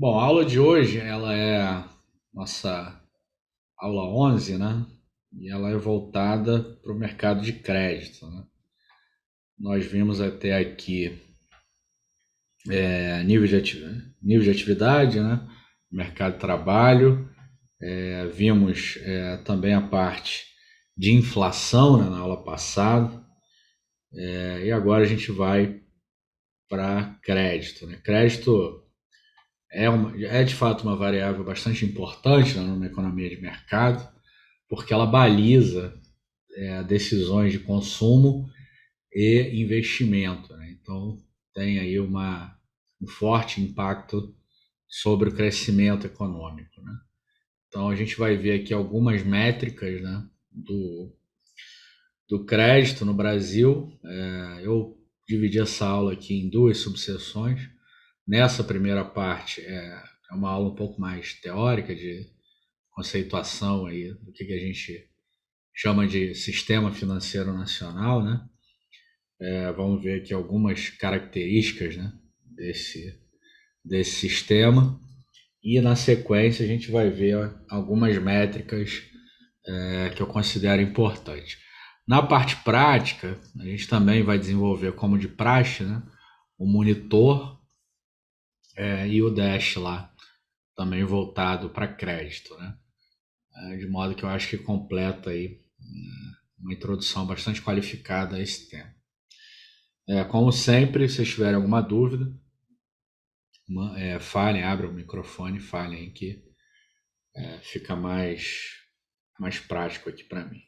Bom, a aula de hoje, ela é a nossa aula 11, né? E ela é voltada para o mercado de crédito, né? Nós vimos até aqui nível de atividade, né? Mercado de trabalho, vimos também a parte de inflação, né, na aula passada, e agora a gente vai para crédito, né? Crédito é de fato uma variável bastante importante, né, numa economia de mercado, porque ela baliza decisões de consumo e investimento, né? Então, tem aí um forte impacto sobre o crescimento econômico, né? Então, a gente vai ver aqui algumas métricas, né, do crédito no Brasil. Eu dividi essa aula aqui em duas subseções. Nessa primeira parte é uma aula um pouco mais teórica de conceituação aí do que a gente chama de sistema financeiro nacional, né? Vamos ver aqui algumas características, né, desse sistema, e na sequência a gente vai ver algumas métricas que eu considero importantes. Na parte prática, a gente também vai desenvolver, como de praxe, né, o monitor e o dash lá, também voltado para crédito, né? De modo que eu acho que completa aí uma introdução bastante qualificada a esse tema. Como sempre, se vocês tiverem alguma dúvida, falem, abram o microfone, falem que fica mais prático aqui para mim.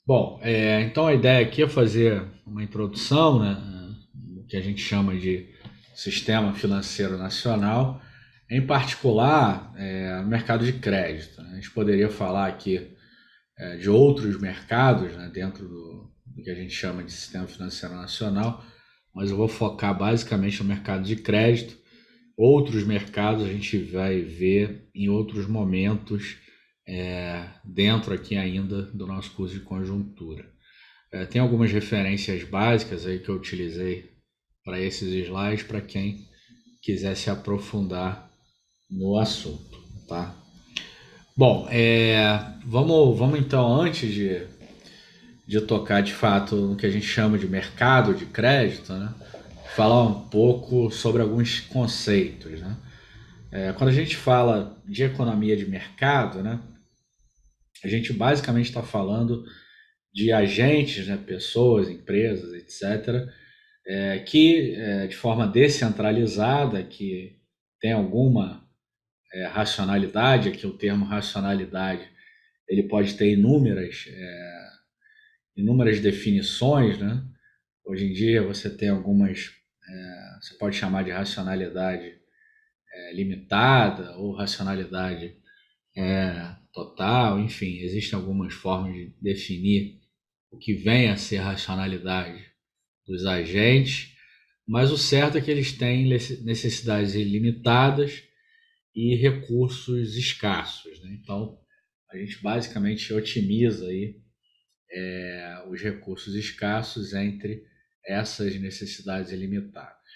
Bom, então a ideia aqui é fazer uma introdução, né, o que a gente chama de sistema financeiro nacional, em particular no mercado de crédito, né? A gente poderia falar aqui de outros mercados, né, dentro do que a gente chama de sistema financeiro nacional, mas eu vou focar basicamente no mercado de crédito. Outros mercados a gente vai ver em outros momentos, dentro aqui ainda do nosso curso de conjuntura. Tem algumas referências básicas aí que eu utilizei para esses slides, para quem quiser se aprofundar no assunto, tá? Bom, vamos então, antes de tocar de fato no que a gente chama de mercado de crédito, né, falar um pouco sobre alguns conceitos, né? Quando a gente fala de economia de mercado, né, a gente basicamente está falando de agentes, né, pessoas, empresas, etc., que de forma descentralizada, que tem alguma racionalidade. Aqui o termo racionalidade ele pode ter inúmeras definições, né? Hoje em dia você tem algumas, você pode chamar de racionalidade limitada ou racionalidade total, enfim, existem algumas formas de definir o que vem a ser racionalidade dos agentes, mas o certo é que eles têm necessidades ilimitadas e recursos escassos, né? Então, a gente basicamente otimiza aí os recursos escassos entre essas necessidades ilimitadas.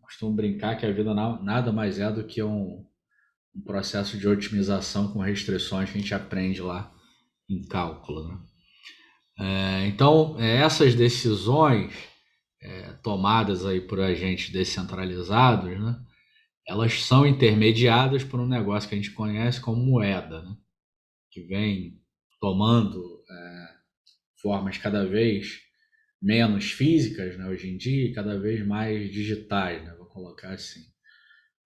Costumo brincar que a vida nada mais é do que um processo de otimização com restrições que a gente aprende lá em cálculo, né? Então, essas decisões tomadas aí por agentes descentralizados, né, elas são intermediadas por um negócio que a gente conhece como moeda, né, que vem tomando formas cada vez menos físicas, né, hoje em dia, e cada vez mais digitais, né, vou colocar assim.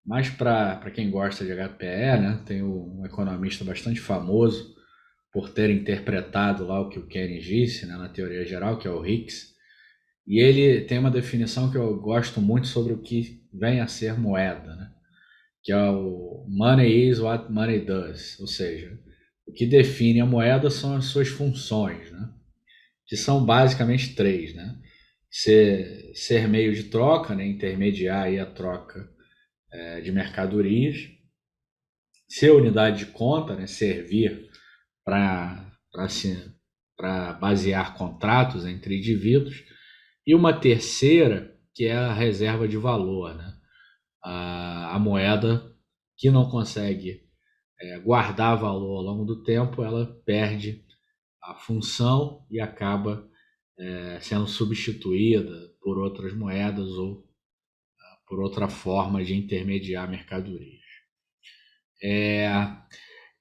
Mas para quem gosta de HPE, né, tem um economista bastante famoso por ter interpretado lá o que o Keynes disse, né, na teoria geral, que é o Hicks, e ele tem uma definição que eu gosto muito sobre o que vem a ser moeda, né, que é o money is what money does, ou seja, o que define a moeda são as suas funções, né, que são basicamente três, né? Ser meio de troca, né? Intermediar aí a troca de mercadorias, ser unidade de conta, né? Servir para basear contratos entre indivíduos, e uma terceira que é a reserva de valor, né? a moeda que não consegue guardar valor ao longo do tempo, ela perde a função e acaba sendo substituída por outras moedas ou por outra forma de intermediar mercadorias.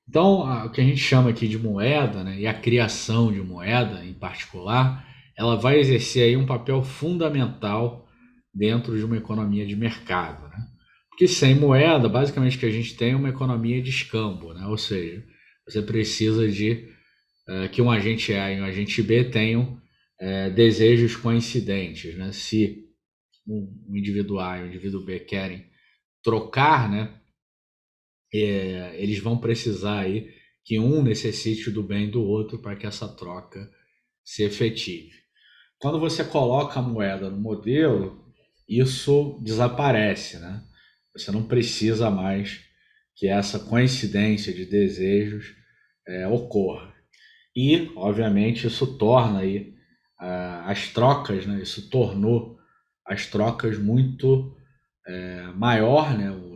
Então, o que a gente chama aqui de moeda, né, e a criação de moeda em particular, ela vai exercer aí um papel fundamental dentro de uma economia de mercado, né? Porque sem moeda, basicamente o que a gente tem é uma economia de escambo, né? Ou seja, você precisa de que um agente A e um agente B tenham desejos coincidentes, né? Se um indivíduo A e um indivíduo B querem trocar, né, eles vão precisar aí que um necessite do bem do outro para que essa troca se efetive. Quando você coloca a moeda no modelo, isso desaparece, né? Você não precisa mais que essa coincidência de desejos ocorra. E, obviamente, isso torna aí as trocas, né? Isso tornou as trocas muito maior, né? O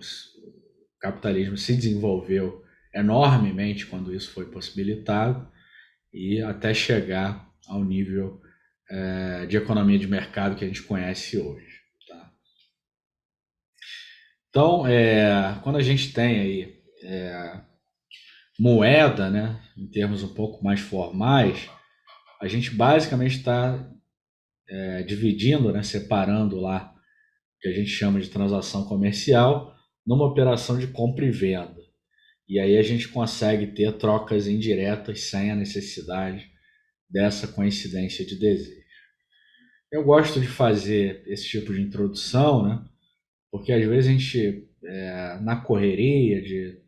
capitalismo se desenvolveu enormemente quando isso foi possibilitado e até chegar ao nível de economia de mercado que a gente conhece hoje. Tá? Então, quando a gente tem aí moeda, né, em termos um pouco mais formais, a gente basicamente está dividindo, né, separando lá o que a gente chama de transação comercial numa operação de compra e venda. E aí a gente consegue ter trocas indiretas sem a necessidade dessa coincidência de desejo. Eu gosto de fazer esse tipo de introdução, né? Porque às vezes a gente, na correria de,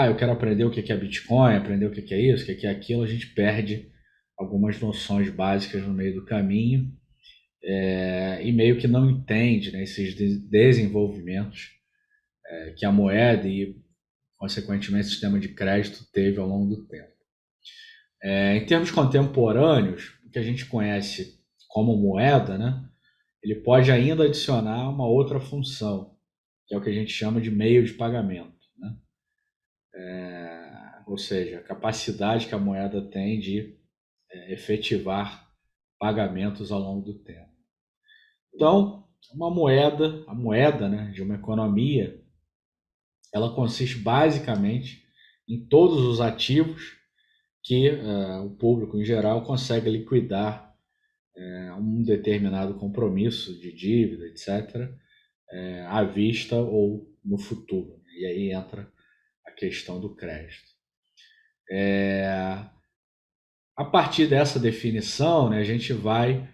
eu quero aprender o que é Bitcoin, aprender o que é isso, o que é aquilo, a gente perde algumas noções básicas no meio do caminho e meio que não entende, né, esses desenvolvimentos que a moeda e, consequentemente, o sistema de crédito teve ao longo do tempo. Em termos contemporâneos, o que a gente conhece como moeda, né, ele pode ainda adicionar uma outra função, que é o que a gente chama de meio de pagamento, né? Ou seja, a capacidade que a moeda tem de efetivar pagamentos ao longo do tempo. Então, a moeda, né, de uma economia, ela consiste basicamente em todos os ativos que o público em geral consegue liquidar um determinado compromisso de dívida, etc., à vista ou no futuro. E aí entra a questão do crédito. A partir dessa definição, né, a gente vai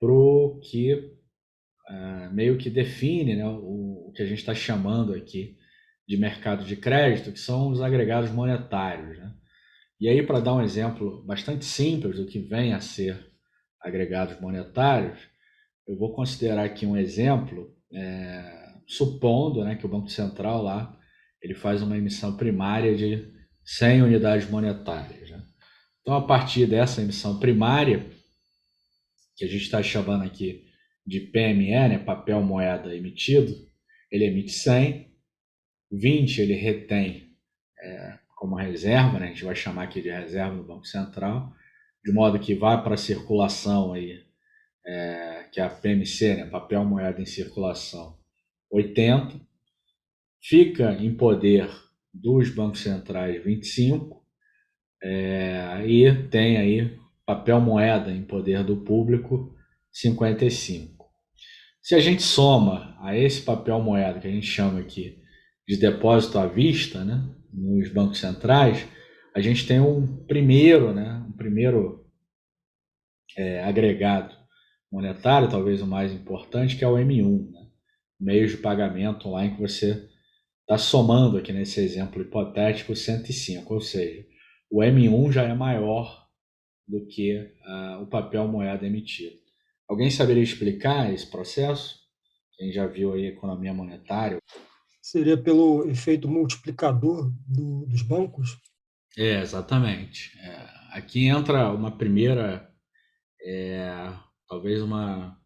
para o que meio que define, né, o que a gente está chamando aqui de mercado de crédito, que são os agregados monetários. Né? E aí, para dar um exemplo bastante simples do que vem a ser agregados monetários, eu vou considerar aqui um exemplo, supondo, né, que o Banco Central lá ele faz uma emissão primária de 100 unidades monetárias. Né? Então, a partir dessa emissão primária, que a gente está chamando aqui de PME, né, papel moeda emitido, ele emite 100, 20 ele retém como reserva, né, a gente vai chamar aqui de reserva do Banco Central, de modo que vai para a circulação aí, que é a PMC, né, papel moeda em circulação, 80, fica em poder dos bancos centrais 25, e tem aí papel moeda em poder do público 55. Se a gente soma a esse papel moeda que a gente chama aqui de depósito à vista, né, nos bancos centrais, a gente tem um primeiro agregado monetário, talvez o mais importante, que é o M1, né, meio de pagamento lá em que você está somando aqui nesse exemplo hipotético 105, ou seja, o M1 já é maior do que o papel moeda emitido. Alguém saberia explicar esse processo? Quem já viu aí economia monetária? Seria pelo efeito multiplicador dos bancos? Exatamente. Aqui entra uma primeira, talvez uma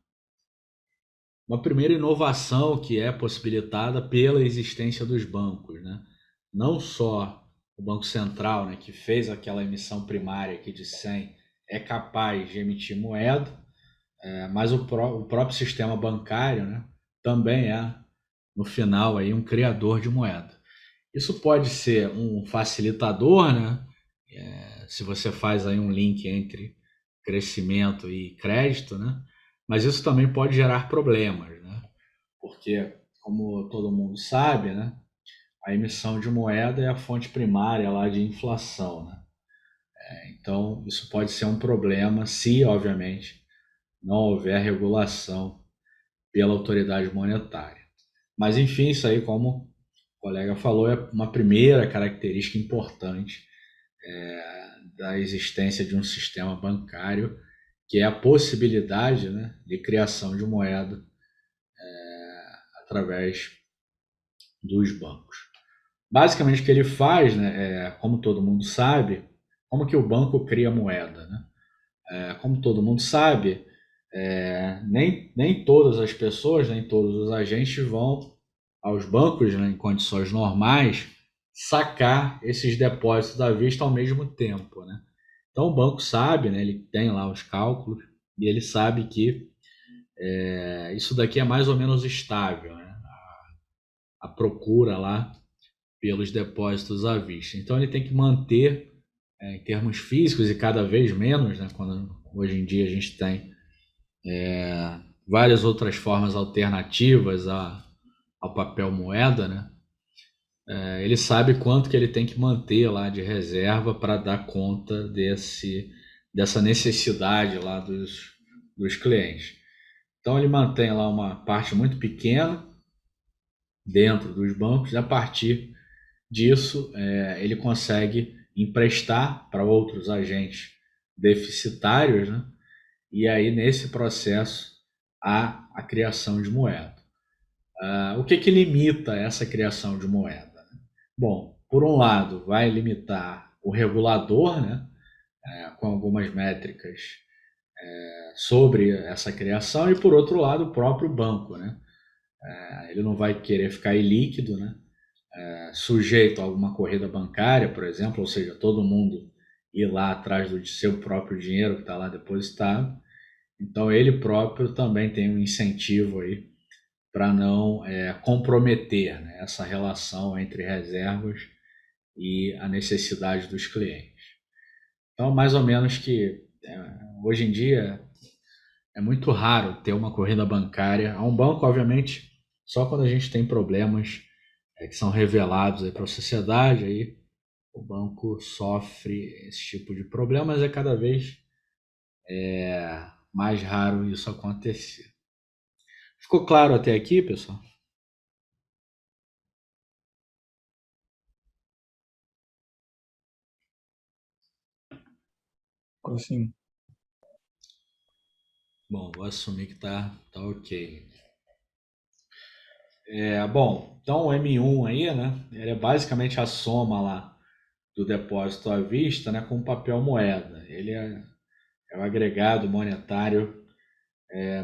uma primeira inovação que é possibilitada pela existência dos bancos, né? Não só o Banco Central, né, que fez aquela emissão primária aqui de 100, é capaz de emitir moeda, mas o próprio sistema bancário, né, também é, no final, aí, um criador de moeda. Isso pode ser um facilitador, né? Se você faz aí um link entre crescimento e crédito, né? Mas isso também pode gerar problemas, né? Porque, como todo mundo sabe, né? A emissão de moeda é a fonte primária lá de inflação, né? Então, isso pode ser um problema se, obviamente, não houver regulação pela autoridade monetária. Mas, enfim, isso aí, como o colega falou, é uma primeira característica importante da existência de um sistema bancário, que é a possibilidade, né, de criação de moeda através dos bancos. Basicamente, o que ele faz, né, como todo mundo sabe, como que o banco cria moeda, né? Como todo mundo sabe, nem todas as pessoas, nem todos os agentes vão aos bancos, né, em condições normais, sacar esses depósitos à vista ao mesmo tempo, né? Então o banco sabe, né, ele tem lá os cálculos e ele sabe que isso daqui é mais ou menos estável, né? A procura lá pelos depósitos à vista. Então ele tem que manter, em termos físicos e cada vez menos, né, quando hoje em dia a gente tem várias outras formas alternativas ao papel moeda, né? Ele sabe quanto que ele tem que manter lá de reserva para dar conta dessa necessidade lá dos clientes. Então ele mantém lá uma parte muito pequena dentro dos bancos, e a partir disso ele consegue emprestar para outros agentes deficitários, né? E aí nesse processo há a criação de moeda. O que limita essa criação de moeda? Bom, por um lado, vai limitar o regulador, né, com algumas métricas sobre essa criação, e por outro lado, o próprio banco, né? Ele não vai querer ficar ilíquido, né, sujeito a alguma corrida bancária, por exemplo, ou seja, todo mundo ir lá atrás do seu próprio dinheiro que está lá depositado. Então, ele próprio também tem um incentivo aí para não comprometer, né, essa relação entre reservas e a necessidade dos clientes. Então, mais ou menos que hoje em dia é muito raro ter uma corrida bancária. A um banco, obviamente, só quando a gente tem problemas que são revelados para a sociedade, aí o banco sofre esse tipo de problema, mas é cada vez mais raro isso acontecer. Ficou claro até aqui, pessoal? Assim, Bom, vou assumir que tá ok. Bom, então o M1 aí, né? Ele é basicamente a soma lá do depósito à vista, né, com papel moeda. Ele é o agregado monetário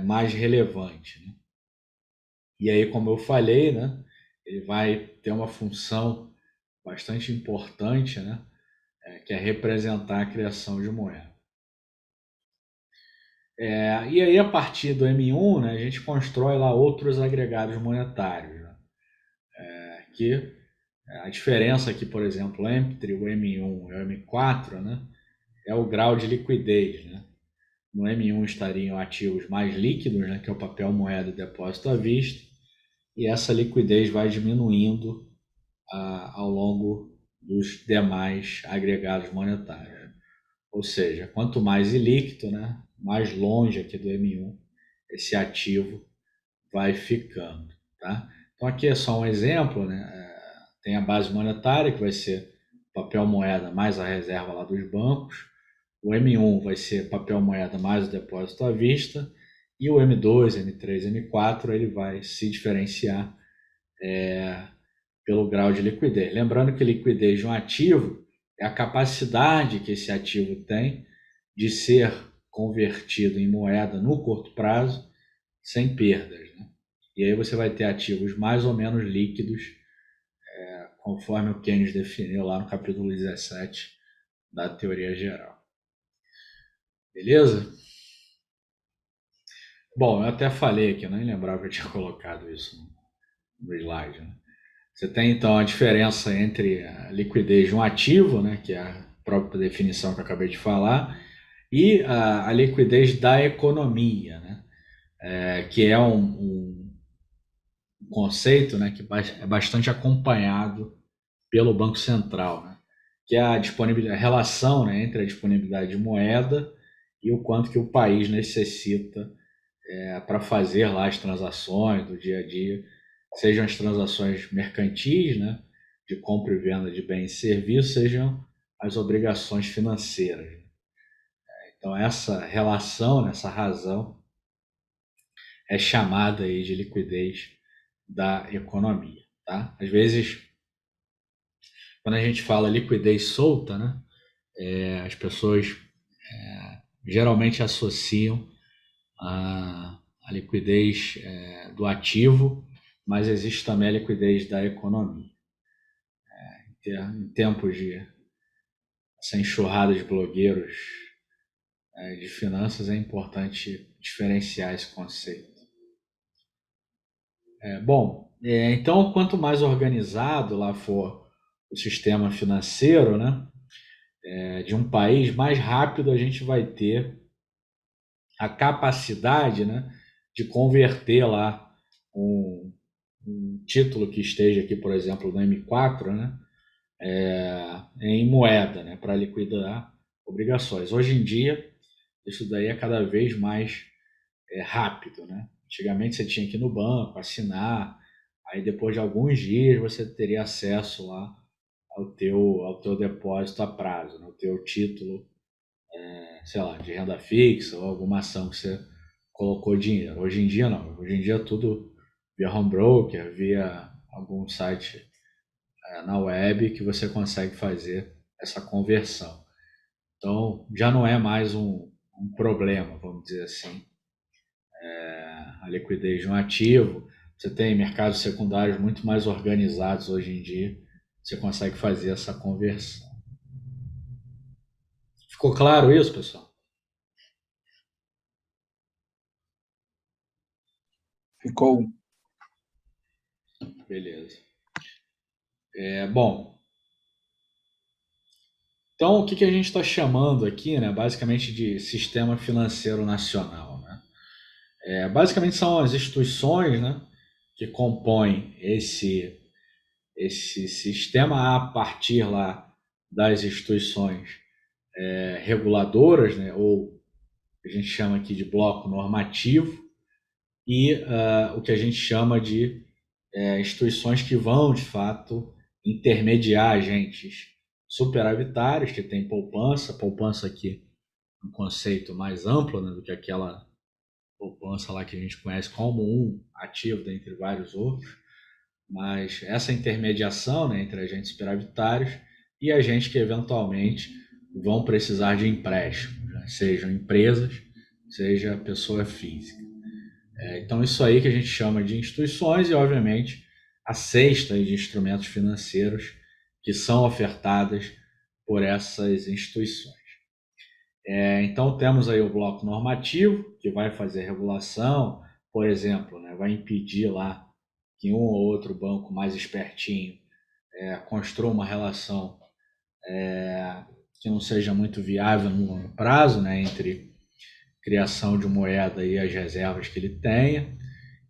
mais relevante, né? E aí, como eu falei, né, ele vai ter uma função bastante importante, né, que é representar a criação de moeda. E aí, a partir do M1, né, a gente constrói lá outros agregados monetários, né, que a diferença aqui, por exemplo, entre o M1 e o M4, né, é o grau de liquidez, né? No M1 estariam ativos mais líquidos, né, que é o papel, moeda e depósito à vista, e essa liquidez vai diminuindo ao longo dos demais agregados monetários. Ou seja, quanto mais ilíquido, né, mais longe aqui do M1 esse ativo vai ficando. Tá? Então aqui é só um exemplo, né? Tem a base monetária, que vai ser papel moeda mais a reserva lá dos bancos. O M1 vai ser papel moeda mais o depósito à vista. E o M2, M3, M4, ele vai se diferenciar pelo grau de liquidez. Lembrando que liquidez de um ativo é a capacidade que esse ativo tem de ser convertido em moeda no curto prazo sem perdas, né? e aí você vai ter ativos mais ou menos líquidos, conforme o Keynes definiu lá no capítulo 17 da teoria geral. Beleza? Bom, eu até falei aqui, eu nem lembrava que eu tinha colocado isso no slide, né? Você tem então a diferença entre a liquidez de um ativo, né, que é a própria definição que eu acabei de falar, e a liquidez da economia, né, que é um conceito, né, que é bastante acompanhado pelo Banco Central, né, que é a relação, né, entre a disponibilidade de moeda e o quanto que o país necessita para fazer lá as transações do dia a dia, sejam as transações mercantis, né, de compra e venda de bens e serviços, sejam as obrigações financeiras. Então essa relação, né, essa razão é chamada aí de liquidez da economia, tá? Às vezes, quando a gente fala liquidez solta, né, as pessoas geralmente associam a liquidez do ativo, mas existe também a liquidez da economia. Em tempos de essa enxurrada de blogueiros de finanças, é importante diferenciar esse conceito. Bom, então, quanto mais organizado lá for o sistema financeiro, né, de um país, mais rápido a gente vai ter a capacidade, né, de converter lá um título que esteja aqui, por exemplo, no M4, né, em moeda, né, para liquidar obrigações. Hoje em dia, isso daí é cada vez mais rápido, né? Antigamente você tinha que ir no banco, assinar, aí depois de alguns dias você teria acesso lá ao teu depósito a prazo, né? O teu título, sei lá, de renda fixa ou alguma ação que você colocou dinheiro. Hoje em dia não, hoje em dia é tudo via home broker, via algum site na web que você consegue fazer essa conversão. Então já não é mais um problema, vamos dizer assim, a liquidez de um ativo. Você tem mercados secundários muito mais organizados hoje em dia. Você consegue fazer essa conversão. Ficou claro isso, pessoal? Ficou. Beleza. Bom, então o que a gente está chamando aqui, né, basicamente de sistema financeiro nacional, né? Basicamente são as instituições, né, que compõem esse sistema a partir lá das instituições reguladoras, né, ou que a gente chama aqui de bloco normativo, e o que a gente chama de instituições que vão, de fato, intermediar agentes superavitários, que tem poupança aqui, um conceito mais amplo, né, do que aquela poupança lá que a gente conhece como um ativo dentre vários outros, mas essa intermediação, né, entre agentes superavitários e agentes que eventualmente vão precisar de empréstimos, né, sejam empresas, seja pessoa física. Então, isso aí que a gente chama de instituições e, obviamente, a cesta de instrumentos financeiros que são ofertadas por essas instituições. Então, temos aí o bloco normativo, que vai fazer regulação, por exemplo, né, vai impedir lá que um ou outro banco mais espertinho construa uma relação que não seja muito viável no longo prazo, né, entre criação de moeda e as reservas que ele tenha,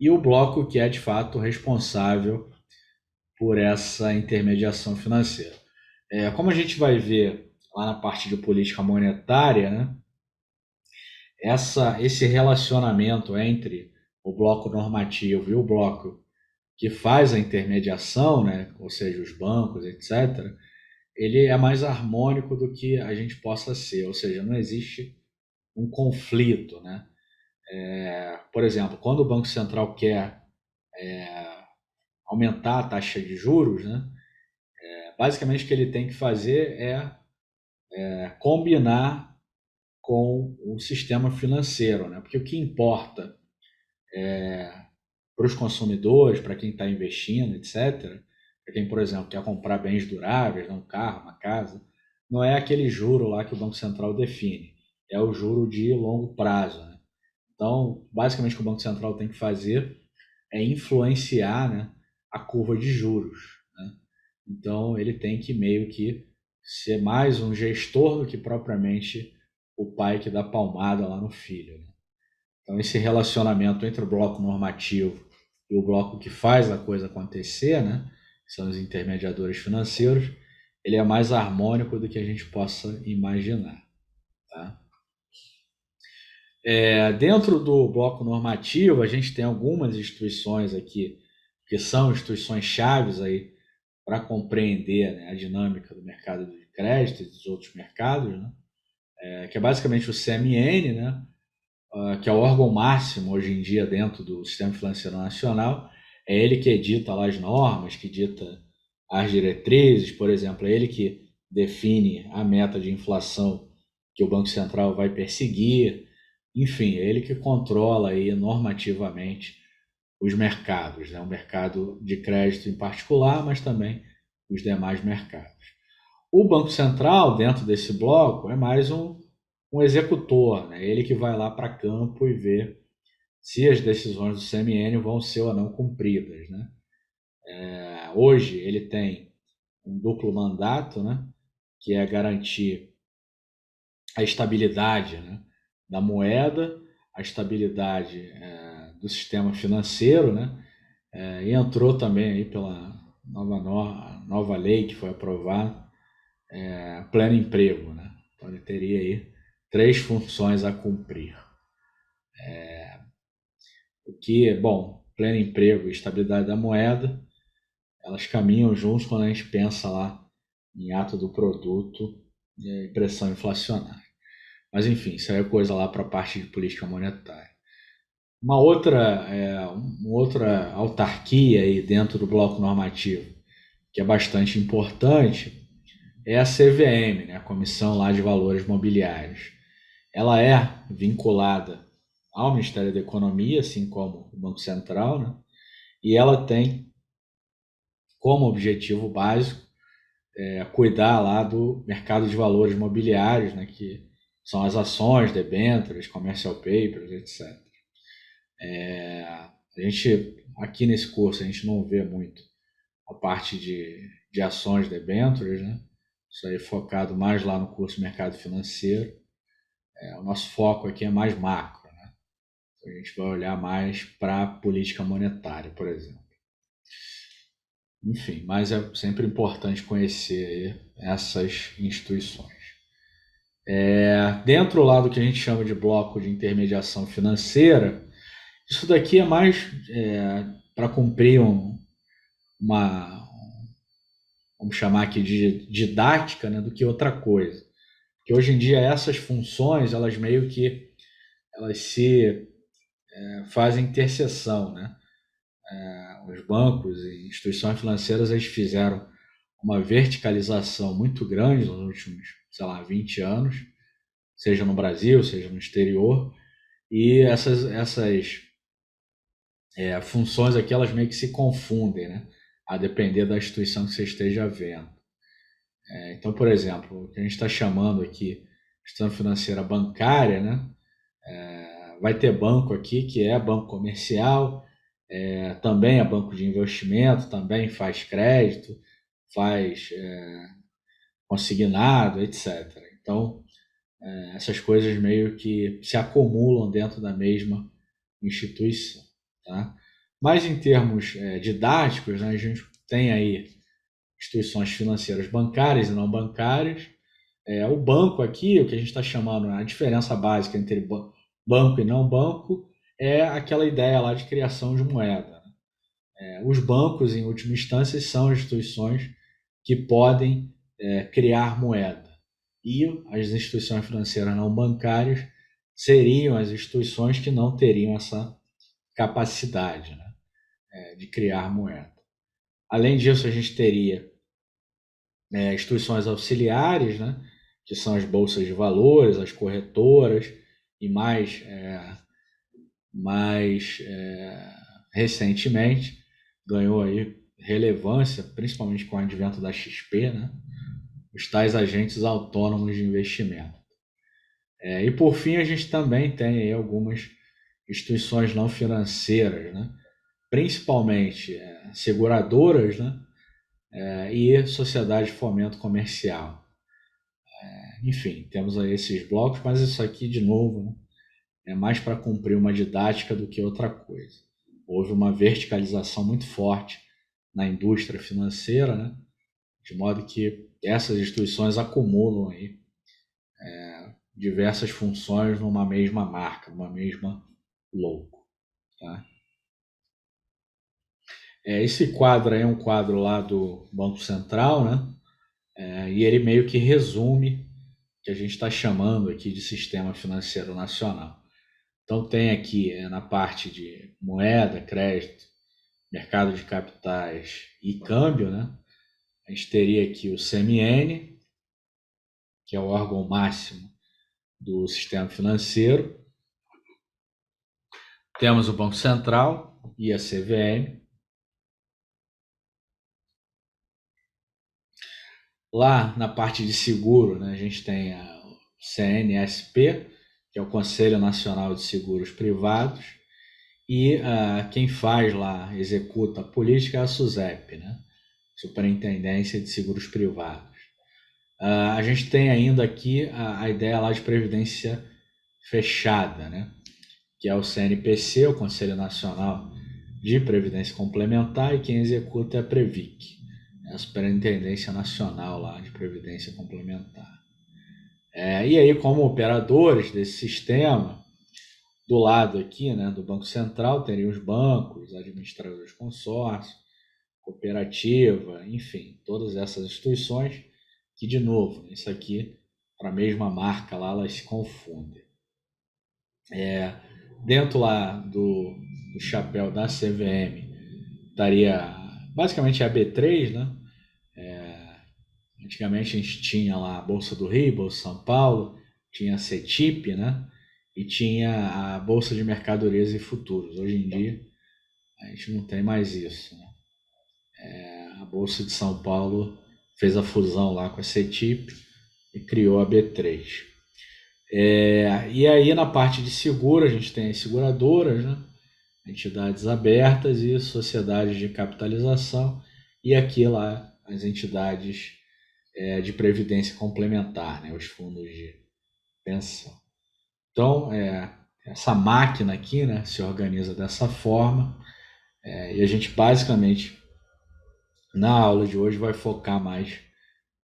e o bloco que é de fato responsável por essa intermediação financeira. Como a gente vai ver lá na parte de política monetária, né, esse relacionamento entre o bloco normativo e o bloco que faz a intermediação, né, ou seja, os bancos, etc., ele é mais harmônico do que a gente possa ser, ou seja, não existe um conflito, né? Por exemplo, quando o Banco Central quer aumentar a taxa de juros, né, basicamente o que ele tem que fazer é combinar com o sistema financeiro, né? Porque o que importa para os consumidores, para quem está investindo, etc., para quem, por exemplo, quer comprar bens duráveis, um carro, uma casa, não é aquele juro lá que o Banco Central define, é o juro de longo prazo, né? Então, basicamente, o que o Banco Central tem que fazer é influenciar, né, a curva de juros, né? Então, ele tem que meio que ser mais um gestor do que propriamente o pai que dá palmada lá no filho, né? Então, esse relacionamento entre o bloco normativo e o bloco que faz a coisa acontecer, né, que são os intermediadores financeiros, ele é mais harmônico do que a gente possa imaginar. Tá? Dentro do bloco normativo, a gente tem algumas instituições aqui que são instituições chaves aí para compreender, né, a dinâmica do mercado de crédito e dos outros mercados, né? Que é basicamente o CMN, né, que é o órgão máximo hoje em dia dentro do Sistema Financeiro Nacional. É ele que edita lá as normas, que dita as diretrizes, por exemplo, é ele que define a meta de inflação que o Banco Central vai perseguir. Enfim, é ele que controla aí normativamente os mercados, né? O mercado de crédito em particular, mas também os demais mercados. O Banco Central, dentro desse bloco, é mais um executor, né? Ele que vai lá para campo e vê se as decisões do CMN vão ser ou não cumpridas, né? Hoje ele tem um duplo mandato, né? Que é garantir a estabilidade, né, da moeda, a estabilidade do sistema financeiro, né? E entrou também aí pela nova lei que foi aprovada, pleno emprego, né? Então ele teria aí três funções a cumprir. O que, bom, pleno emprego e estabilidade da moeda, elas caminham juntos quando a gente pensa lá em ato do produto e pressão inflacionária. Mas enfim, isso aí é coisa lá para a parte de política monetária. Uma outra autarquia aí dentro do bloco normativo, que é bastante importante, é a CVM, né, a Comissão lá de Valores Mobiliários. Ela é vinculada ao Ministério da Economia, assim como o Banco Central, né? E ela tem como objetivo básico cuidar lá do mercado de valores mobiliários, né? Que são as ações, debêntures, commercial papers, etc. A gente, aqui nesse curso, a gente não vê muito a parte de ações, debêntures, né? Isso aí é focado mais lá no curso Mercado Financeiro. O nosso foco aqui é mais macro, né? A gente vai olhar mais para a política monetária, por exemplo. Enfim, mas é sempre importante conhecer essas instituições. Dentro lá do que a gente chama de bloco de intermediação financeira, isso daqui é mais para cumprir uma, vamos chamar aqui de didática, né, do que outra coisa. Porque hoje em dia essas funções, elas meio que elas se fazem interseção, né? Os bancos e instituições financeiras, eles fizeram uma verticalização muito grande nos últimos, sei lá, 20 anos, seja no Brasil, seja no exterior, e essas funções aqui, elas meio que se confundem, né? A depender da instituição que você esteja vendo. Então, por exemplo, o que a gente está chamando aqui de instituição financeira bancária, né? Vai ter banco aqui que é banco comercial, também é banco de investimento, também faz crédito, faz consignado, etc. Então, essas coisas meio que se acumulam dentro da mesma instituição, tá? Mas em termos didáticos, né, a gente tem aí instituições financeiras bancárias e não bancárias. O banco aqui, o que a gente está chamando, a diferença básica entre banco e não banco, é aquela ideia lá de criação de moeda. Os bancos, em última instância, são instituições que podem criar moeda. E as instituições financeiras não bancárias seriam as instituições que não teriam essa capacidade, né, de criar moeda. Além disso, a gente teria instituições auxiliares, né, que são as bolsas de valores, as corretoras e mais recentemente, ganhou aí relevância, principalmente com o advento da XP, né? Os tais agentes autônomos de investimento. E por fim, a gente também tem aí algumas instituições não financeiras, né? Principalmente seguradoras, né? E sociedade de fomento comercial. Enfim, temos aí esses blocos, mas isso aqui, de novo, né? É mais para cumprir uma didática do que outra coisa. Houve uma verticalização muito forte na indústria financeira, né? De modo que essas instituições acumulam aí diversas funções numa mesma marca, numa mesma logo. Tá? Esse quadro aí é um quadro lá do Banco Central, né? E ele meio que resume o que a gente está chamando aqui de sistema financeiro nacional. Então tem aqui na parte de moeda, crédito, mercado de capitais e câmbio, né? A gente teria aqui o CMN, que é o órgão máximo do sistema financeiro. Temos o Banco Central e a CVM. Lá na parte de seguro, né, a gente tem o CNSP, que é o Conselho Nacional de Seguros Privados, e quem faz lá, executa a política é a SUSEP, né? Superintendência de Seguros Privados. A gente tem ainda aqui a ideia lá de previdência fechada, né? Que é o CNPC, o Conselho Nacional de Previdência Complementar, e quem executa é a Previc, a Superintendência Nacional lá de Previdência Complementar. E aí, como operadores desse sistema, do lado aqui, né, do Banco Central, teria os bancos, administradores de consórcio, cooperativa, enfim, todas essas instituições que, de novo, isso aqui, para a mesma marca lá, elas se confundem. Dentro lá do chapéu da CVM, estaria basicamente a B3, né? Antigamente a gente tinha lá a Bolsa do Rio, Bolsa de São Paulo, tinha a CETIP, né? E tinha a Bolsa de Mercadorias e Futuros. Hoje em dia a gente não tem mais isso, né? A Bolsa de São Paulo fez a fusão lá com a CETIP e criou a B3. E aí na parte de seguro a gente tem as seguradoras, né? Entidades abertas e sociedades de capitalização, e aqui lá as entidades de previdência complementar, né? Os fundos de pensão. Então, essa máquina aqui, né, se organiza dessa forma, e a gente basicamente na aula de hoje vai focar mais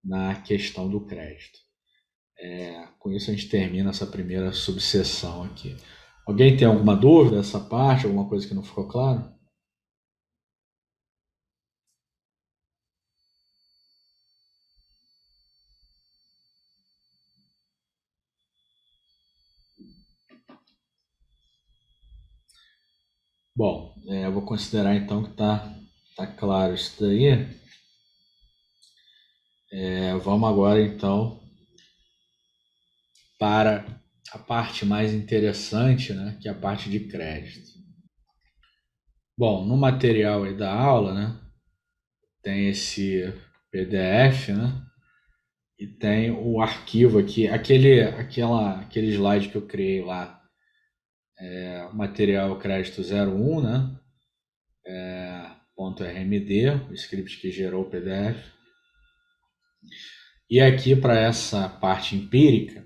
na questão do crédito. Com isso a gente termina essa primeira subseção aqui. Alguém tem alguma dúvida dessa parte, alguma coisa que não ficou claro? Bom, eu vou considerar então que tá claro isso daí. Vamos agora então para a parte mais interessante, né, que é a parte de crédito. Bom, no material aí da aula, né, tem esse PDF, né, e tem o arquivo aqui, aquele slide que eu criei lá, material crédito 01, né, .rmd, o script que gerou o PDF. E aqui para essa parte empírica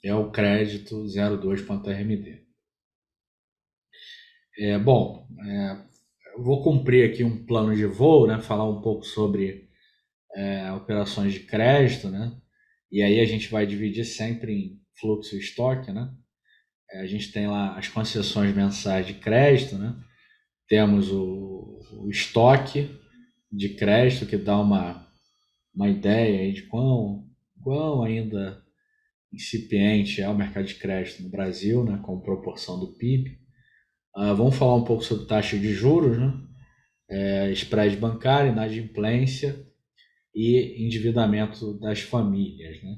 é o crédito 02.rmd. Bom, eu vou cumprir aqui um plano de voo, né, falar um pouco sobre operações de crédito, né, e aí a gente vai dividir sempre em fluxo e estoque, né. A gente tem lá as concessões mensais de crédito, né, temos o estoque de crédito, que dá uma ideia aí de quão ainda incipiente é o mercado de crédito no Brasil, né, com proporção do PIB. Vamos falar um pouco sobre taxa de juros, né, spread bancário, inadimplência e endividamento das famílias, né?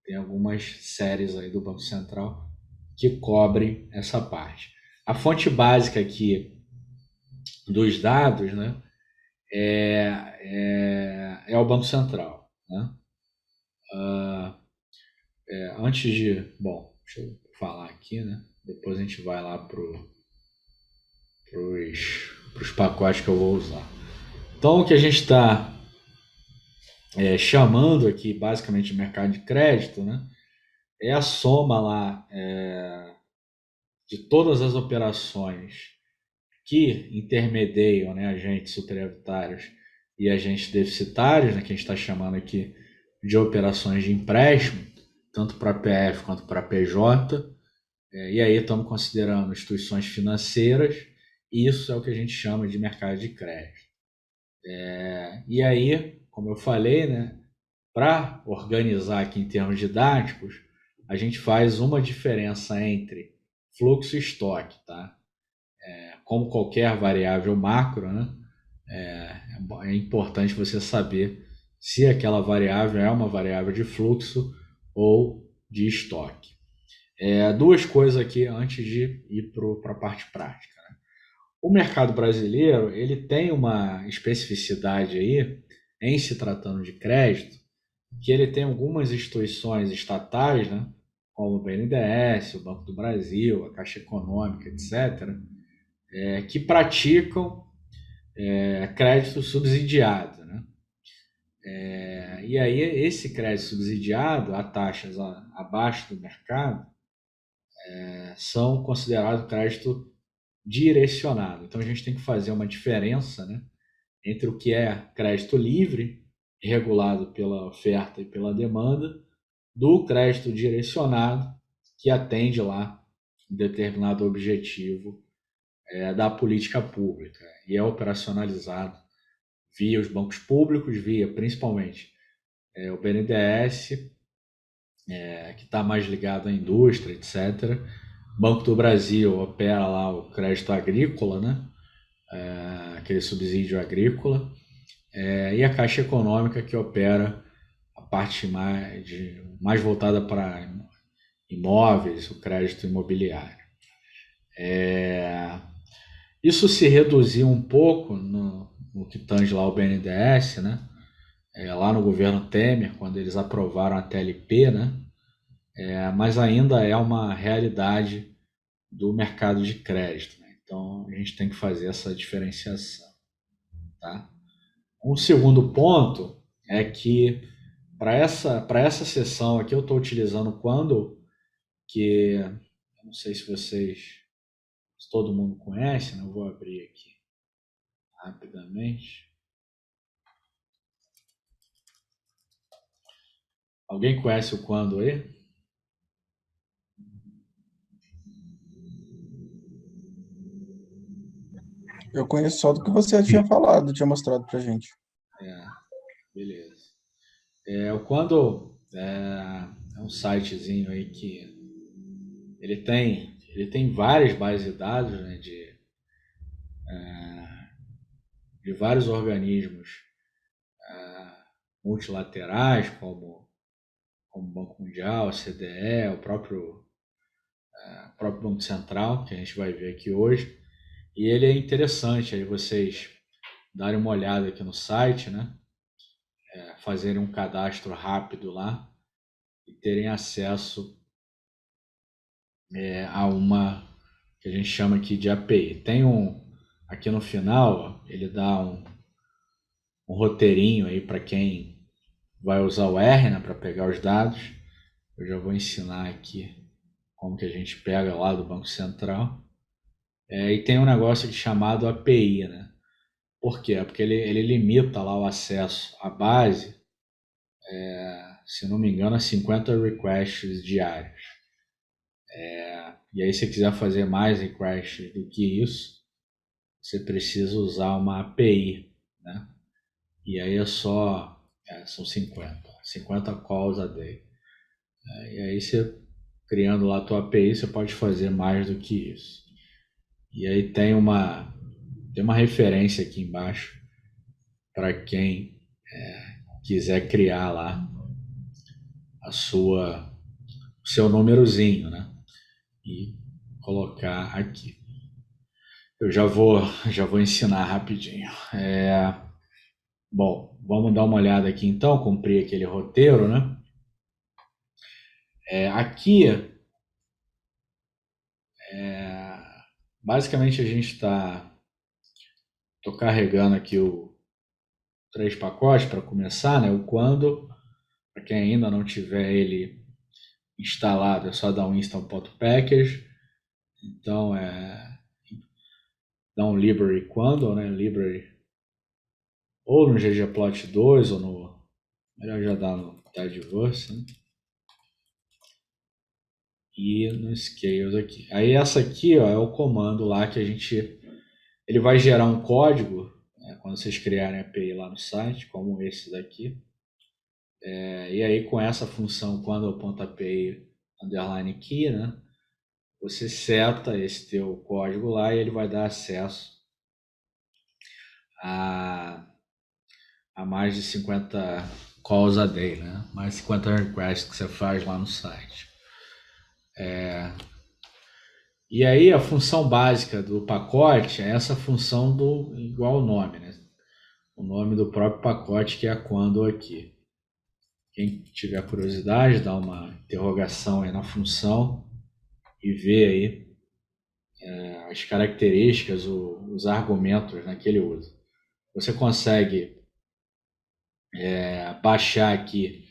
Tem algumas séries aí do Banco Central que cobrem essa parte. A fonte básica aqui dos dados, né, é o Banco Central, né? Antes de, bom, deixa eu falar aqui, né? Depois a gente vai lá para os pacotes que eu vou usar. Então, o que a gente está chamando aqui, basicamente, de mercado de crédito, né? É a soma lá de todas as operações que intermediam, né, agentes superavitários e agentes deficitários, né, que a gente está chamando aqui de operações de empréstimo, tanto para PF quanto para PJ. E aí estamos considerando instituições financeiras, e isso é o que a gente chama de mercado de crédito. E aí, como eu falei, né, para organizar aqui em termos didáticos, a gente faz uma diferença entre fluxo e estoque, tá? Como qualquer variável macro, né, é importante você saber se aquela variável é uma variável de fluxo ou de estoque. Duas coisas aqui antes de ir para a parte prática. O mercado brasileiro ele tem uma especificidade aí, em se tratando de crédito, que ele tem algumas instituições estatais, né, como o BNDES, o Banco do Brasil, a Caixa Econômica, etc., que praticam crédito subsidiado. Né? E aí esse crédito subsidiado, a taxas abaixo do mercado, são considerados crédito direcionado. Então a gente tem que fazer uma diferença, né, entre o que é crédito livre, regulado pela oferta e pela demanda, do crédito direcionado, que atende lá um determinado objetivo da política pública e é operacionalizado via os bancos públicos, via principalmente o BNDES, que está mais ligado à indústria, etc. Banco do Brasil opera lá o crédito agrícola, né? Aquele subsídio agrícola, e a Caixa Econômica que opera a parte mais voltada para imóveis, o crédito imobiliário. Isso se reduziu um pouco no que tange lá o BNDES, né? Lá no governo Temer, quando eles aprovaram a TLP, né? Mas ainda é uma realidade do mercado de crédito. Né? Então a gente tem que fazer essa diferenciação. Tá? Um segundo ponto é que para essa sessão aqui eu estou utilizando quando que eu não sei se todo mundo conhece, né? Eu vou abrir aqui rapidamente. Alguém conhece o quando aí? Eu conheço só do que você tinha falado, tinha mostrado pra gente. Beleza. O quando é um sitezinho aí que ele tem várias bases de dados, né, de vários organismos multilaterais, como o Banco Mundial, a CDE, o próprio Banco Central, que a gente vai ver aqui hoje. E ele é interessante aí vocês darem uma olhada aqui no site, né? Fazerem um cadastro rápido lá e terem acesso a uma que a gente chama aqui de API. Tem aqui no final, ó, ele dá um roteirinho aí para quem vai usar o R, né, para pegar os dados. Eu já vou ensinar aqui como que a gente pega lá do Banco Central. E tem um negócio aqui chamado API, né? Por quê? Porque ele limita lá o acesso à base, se não me engano, a 50 requests diários. E aí, se você quiser fazer mais requests do que isso, você precisa usar uma API, né? E aí são 50 calls a day. E aí, você criando lá a tua API, você pode fazer mais do que isso. E aí tem uma referência aqui embaixo para quem quiser criar lá o seu númerozinho, né? E colocar aqui. Eu já vou ensinar rapidinho. Bom, vamos dar uma olhada aqui então, cumprir aquele roteiro, né? Aqui, basicamente a gente tô carregando aqui o três pacotes para começar, né? O quando, para quem ainda não tiver ele instalado, é só dar um install.package. Então dá um library quando, né? Library ou no ggplot 2 ou no melhor já dar no tidyverse, né? E no scales aqui. Aí essa aqui, ó, é o comando lá que ele vai gerar um código, né, quando vocês criarem a API lá no site, como esse daqui. E aí com essa função quando eu ponto API underline key, né, você seta esse teu código lá e ele vai dar acesso a, a mais de 50 calls a day, né? Mais 50 requests que você faz lá no site. E aí a função básica do pacote é essa função do igual o nome, né? O nome do próprio pacote que é a quando aqui. Quem tiver curiosidade, dá uma interrogação aí na função e vê aí as características, os argumentos, né, que ele usa. Você consegue baixar aqui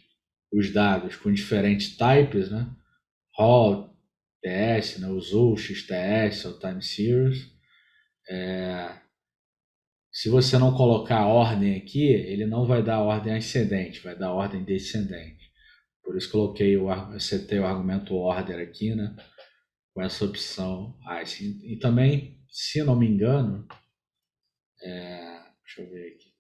os dados com diferentes types, né? Raw, TS, né? Usul, XTS ou time series. Se você não colocar a ordem aqui, ele não vai dar ordem ascendente, vai dar ordem descendente. Por isso setei o argumento order aqui, né? Com essa opção ICE. E também, se não me engano, deixa eu ver aqui.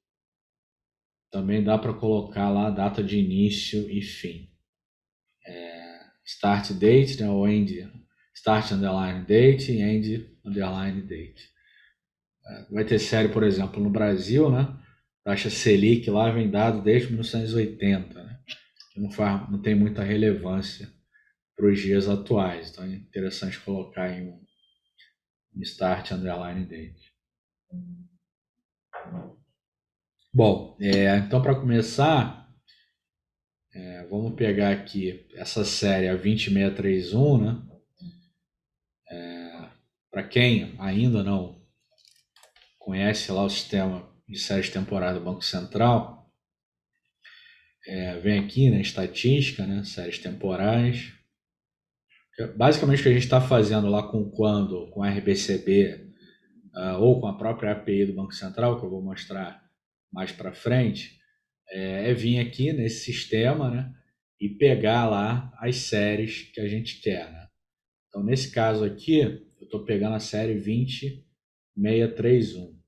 Também dá para colocar lá a data de início e fim. Start date, né? Ou end. Start underline date e end underline date. Vai ter série, por exemplo, no Brasil, né? Taxa Selic lá vem dado desde 1980, né? Que não tem muita relevância para os dias atuais. Então é interessante colocar em um start underline date. Bom, então para começar, vamos pegar aqui essa série a 20631, né? Para quem ainda não conhece lá o sistema de séries temporais do Banco Central, vem aqui na estatística, né? Séries temporais. Basicamente o que a gente está fazendo lá com a RBCB, ou com a própria API do Banco Central, que eu vou mostrar mais para frente, vir aqui nesse sistema, né, e pegar lá as séries que a gente quer. Né? Então, nesse caso aqui, eu estou pegando a série 20631.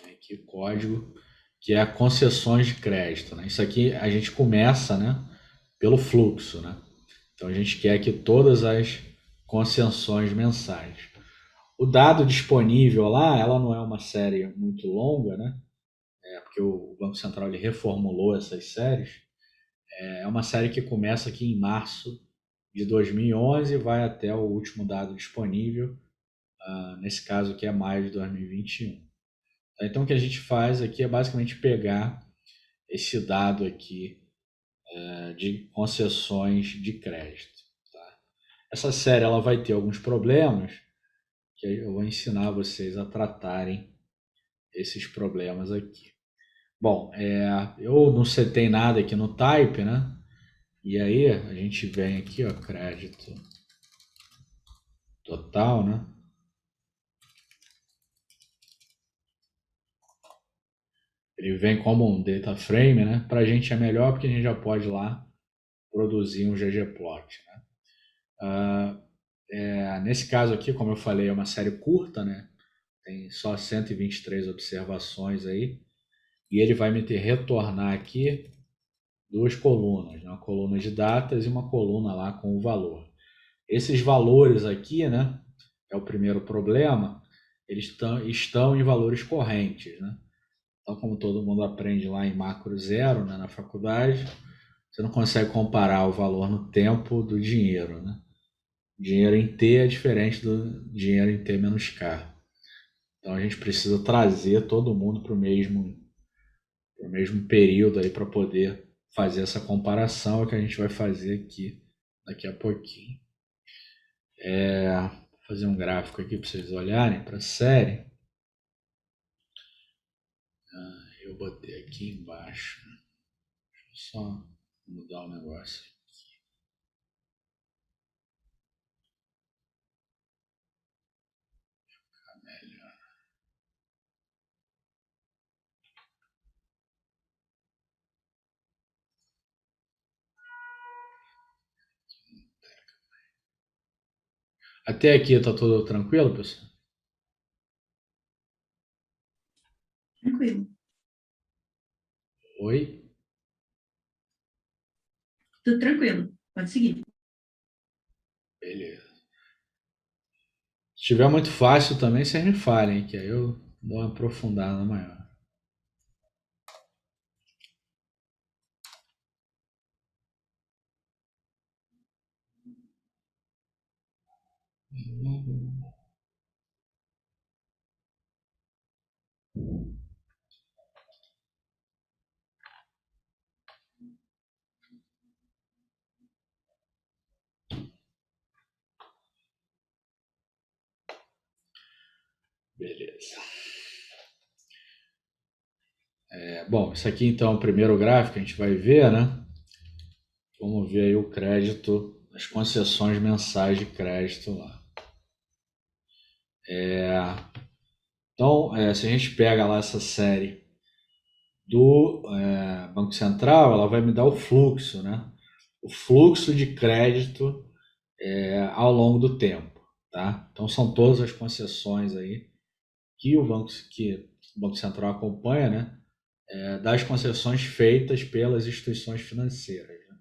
Vem aqui o código, que é concessões de crédito. Né? Isso aqui a gente começa, né, pelo fluxo. Né? Então, a gente quer que todas as concessões mensais. O dado disponível lá, ela não é uma série muito longa, né? Porque o Banco Central ele reformulou essas séries. É uma série que começa aqui em março de 2011 e vai até o último dado disponível, nesse caso aqui é maio de 2021. Então o que a gente faz aqui é basicamente pegar esse dado aqui de concessões de crédito. Tá? Essa série ela vai ter alguns problemas que eu vou ensinar vocês a tratarem esses problemas aqui. Bom, eu não setei nada aqui no type, né? E aí a gente vem aqui, ó, crédito total, né? Ele vem como um data frame, né? Para a gente é melhor porque a gente já pode lá produzir um ggplot, né? Nesse caso aqui, como eu falei, é uma série curta, né? Tem só 123 observações aí. E ele vai me retornar aqui duas colunas, né? Uma coluna de datas e uma coluna lá com o valor. Esses valores aqui, né? É o primeiro problema. Eles estão em valores correntes, né? Então, como todo mundo aprende lá em macro zero, né, na faculdade, você não consegue comparar o valor no tempo do dinheiro, né? dinheiro em T é diferente do dinheiro em T menos K. Então a gente precisa trazer todo mundo para o mesmo período aí para poder fazer essa comparação, que a gente vai fazer aqui daqui a pouquinho. Vou fazer um gráfico aqui para vocês olharem para a série. Eu botei aqui embaixo. Deixa eu só mudar o negócio. Ficar melhor. Até aqui tá tudo tranquilo, pessoal? Tranquilo. Oi? Tudo tranquilo. Pode seguir. Beleza. Se estiver muito fácil também, vocês me falem, que aí eu dou uma aprofundada maior. Beleza. Bom, isso aqui então é o primeiro gráfico que a gente vai ver, né? Vamos ver aí o crédito, as concessões mensais de crédito lá. Então, se a gente pega lá essa série do Banco Central, ela vai me dar o fluxo, né? O fluxo de crédito ao longo do tempo, tá? Então, são todas as concessões aí que o Banco Central acompanha, né? Das concessões feitas pelas instituições financeiras. Né?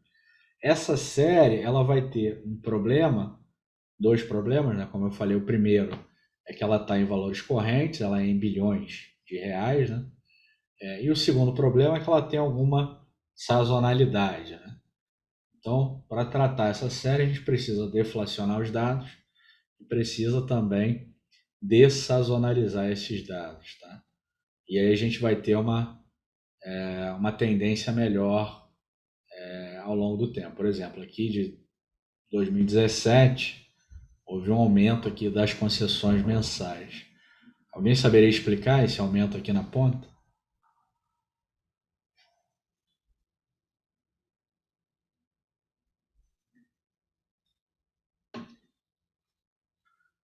Essa série, ela vai ter um problema, dois problemas, né? Como eu falei, o primeiro é que ela está em valores correntes, ela é em bilhões de reais, né? E o segundo problema é que ela tem alguma sazonalidade, né? Então, para tratar essa série, a gente precisa deflacionar os dados e precisa também dessazonalizar esses dados, tá? E aí a gente vai ter uma tendência melhor ao longo do tempo. Por exemplo, aqui de 2017, houve um aumento aqui das concessões mensais. Alguém saberia explicar esse aumento aqui na ponta?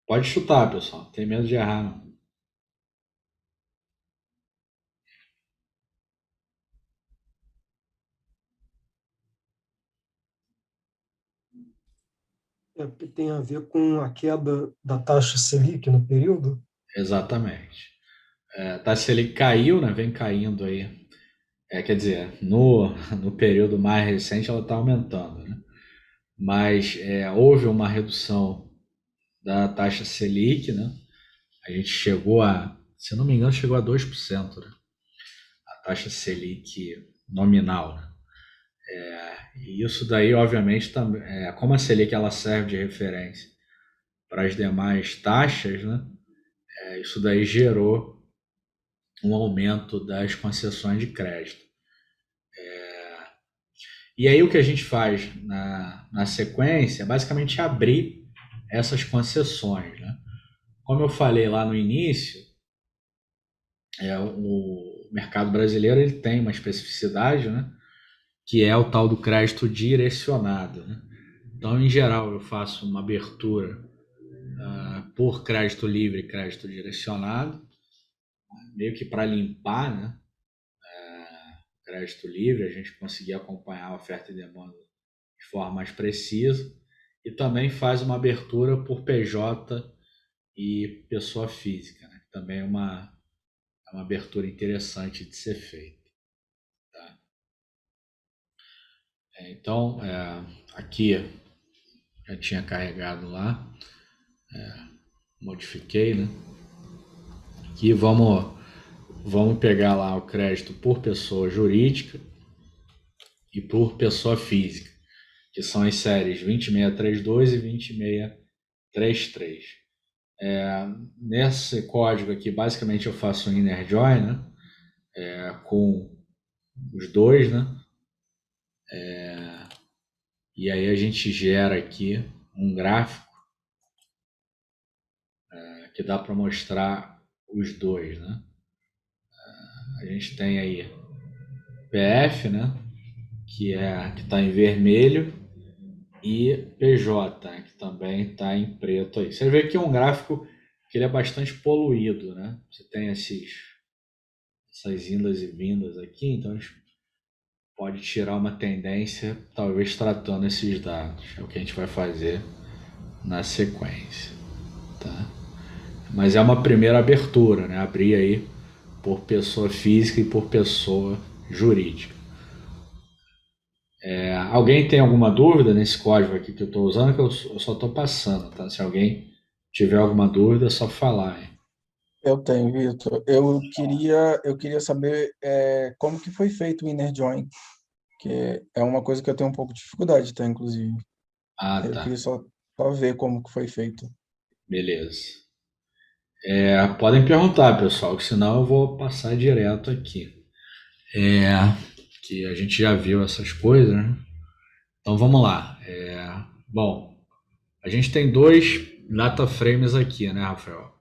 Pode chutar, pessoal. Não tem medo de errar, não. Porque tem a ver com a queda da taxa Selic no período. Exatamente. A taxa Selic caiu, né? Vem caindo aí. Quer dizer, no período mais recente ela está aumentando, né? Mas houve uma redução da taxa Selic, né? A gente chegou se não me engano, chegou a 2%, né? A taxa Selic nominal, né? E isso daí, obviamente, também, como a Selic ela serve de referência para as demais taxas, né? Isso daí gerou um aumento das concessões de crédito. E aí o que a gente faz na sequência é basicamente abrir essas concessões, né? Como eu falei lá no início, o mercado brasileiro ele tem uma especificidade, né? Que é o tal do crédito direcionado, né? Então, em geral, eu faço uma abertura por crédito livre e crédito direcionado, meio que para limpar, né? Crédito livre, a gente conseguir acompanhar a oferta e demanda de forma mais precisa, e também faz uma abertura por PJ e pessoa física, né? Também é uma abertura interessante de ser feita. Tá? Então, aqui já tinha carregado lá, modifiquei, né? Aqui vamos pegar lá o crédito por pessoa jurídica e por pessoa física, que são as séries 20632 e 33. Nesse código aqui, basicamente eu faço um inner join, né? Com os dois, né? E aí a gente gera aqui um gráfico que dá para mostrar os dois, né? A gente tem aí PF, né? Que está em vermelho, e PJ, que também está em preto aí. Você vê que é um gráfico que ele é bastante poluído, né? Você tem essas indas e vindas aqui, então a gente pode tirar uma tendência, talvez tratando esses dados. É o que a gente vai fazer na sequência, tá? Mas é uma primeira abertura, né? Abrir aí por pessoa física e por pessoa jurídica. Alguém tem alguma dúvida nesse código aqui que eu estou usando, que eu só estou passando, tá? Se alguém tiver alguma dúvida, é só falar, hein? Eu tenho, Vitor. Eu queria saber como que foi feito o inner join, que é uma coisa que eu tenho um pouco de dificuldade, tá, inclusive. Ah, Eu tá. queria só ver como que foi feito. Beleza. Podem perguntar, pessoal, que senão eu vou passar direto aqui. Que a gente já viu essas coisas, né? Então vamos lá. Bom, a gente tem dois data frames aqui, né, Rafael?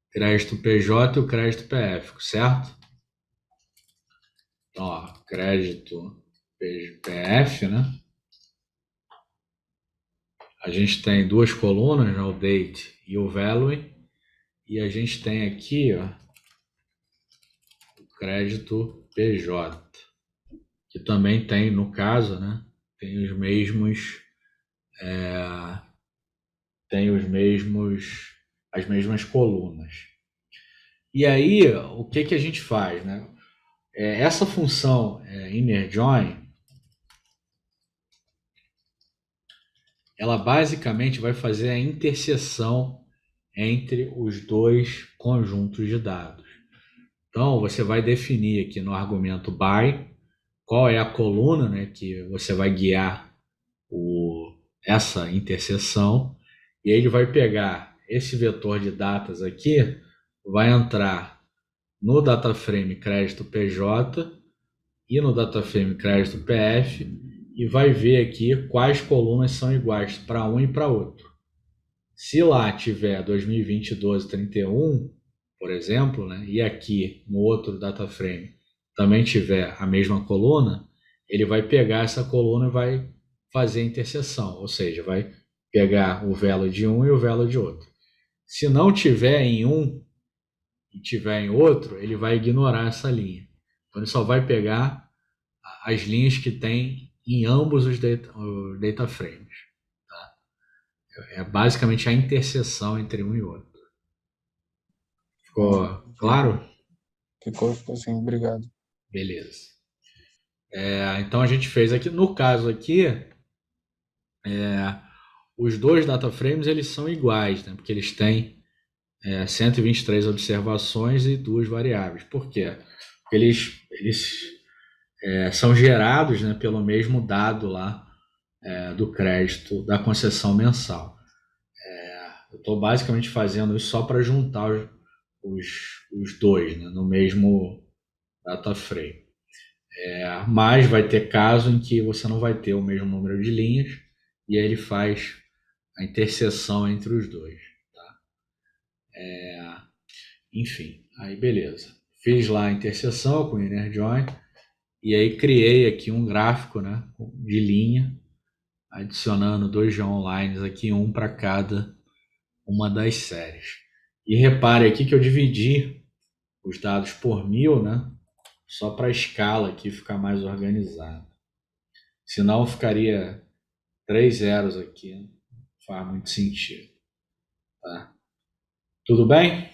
Crédito PJ e o crédito PF, certo? Então, ó, crédito PF, né? A gente tem duas colunas, né, o date e o value, e a gente tem aqui, ó, o crédito PJ, que também tem, no caso, né, tem os mesmos, as mesmas colunas. E aí, o que que a gente faz, né? Essa função inner join, ela basicamente vai fazer a interseção entre os dois conjuntos de dados. Então, você vai definir aqui no argumento by qual é a coluna, né, que você vai guiar essa interseção, e ele vai pegar esse vetor de datas aqui, vai entrar no data frame crédito PJ e no data frame crédito PF, e vai ver aqui quais colunas são iguais para um e para outro. Se lá tiver 2020 12 31, por exemplo, né, e aqui no outro data frame também tiver a mesma coluna, ele vai pegar essa coluna e vai fazer a interseção, ou seja, vai pegar o velo de um e o velo de outro. Se não tiver em um e tiver em outro, ele vai ignorar essa linha. Então ele só vai pegar as linhas que tem em ambos os data frames. Tá? É basicamente a interseção entre um e outro. Ficou claro? Ficou assim, obrigado. Beleza. Então a gente fez aqui, no caso aqui, os dois data frames eles são iguais, né? Porque eles têm 123 observações e duas variáveis. Por quê? Porque eles são gerados, né, pelo mesmo dado lá do crédito da concessão mensal. Eu estou basicamente fazendo isso só para juntar os dois, né, no mesmo data frame. Mas vai ter caso em que você não vai ter o mesmo número de linhas, e aí ele faz a interseção entre os dois. Tá? Enfim, aí beleza. Fiz lá a interseção com o inner join, e aí criei aqui um gráfico, né, de linha, adicionando dois geonlines aqui, um para cada uma das séries. E repare aqui que eu dividi os dados por 1000, né, só para a escala aqui ficar mais organizada. Senão ficaria 3 zeros aqui, não faz muito sentido. Tá? Tudo bem?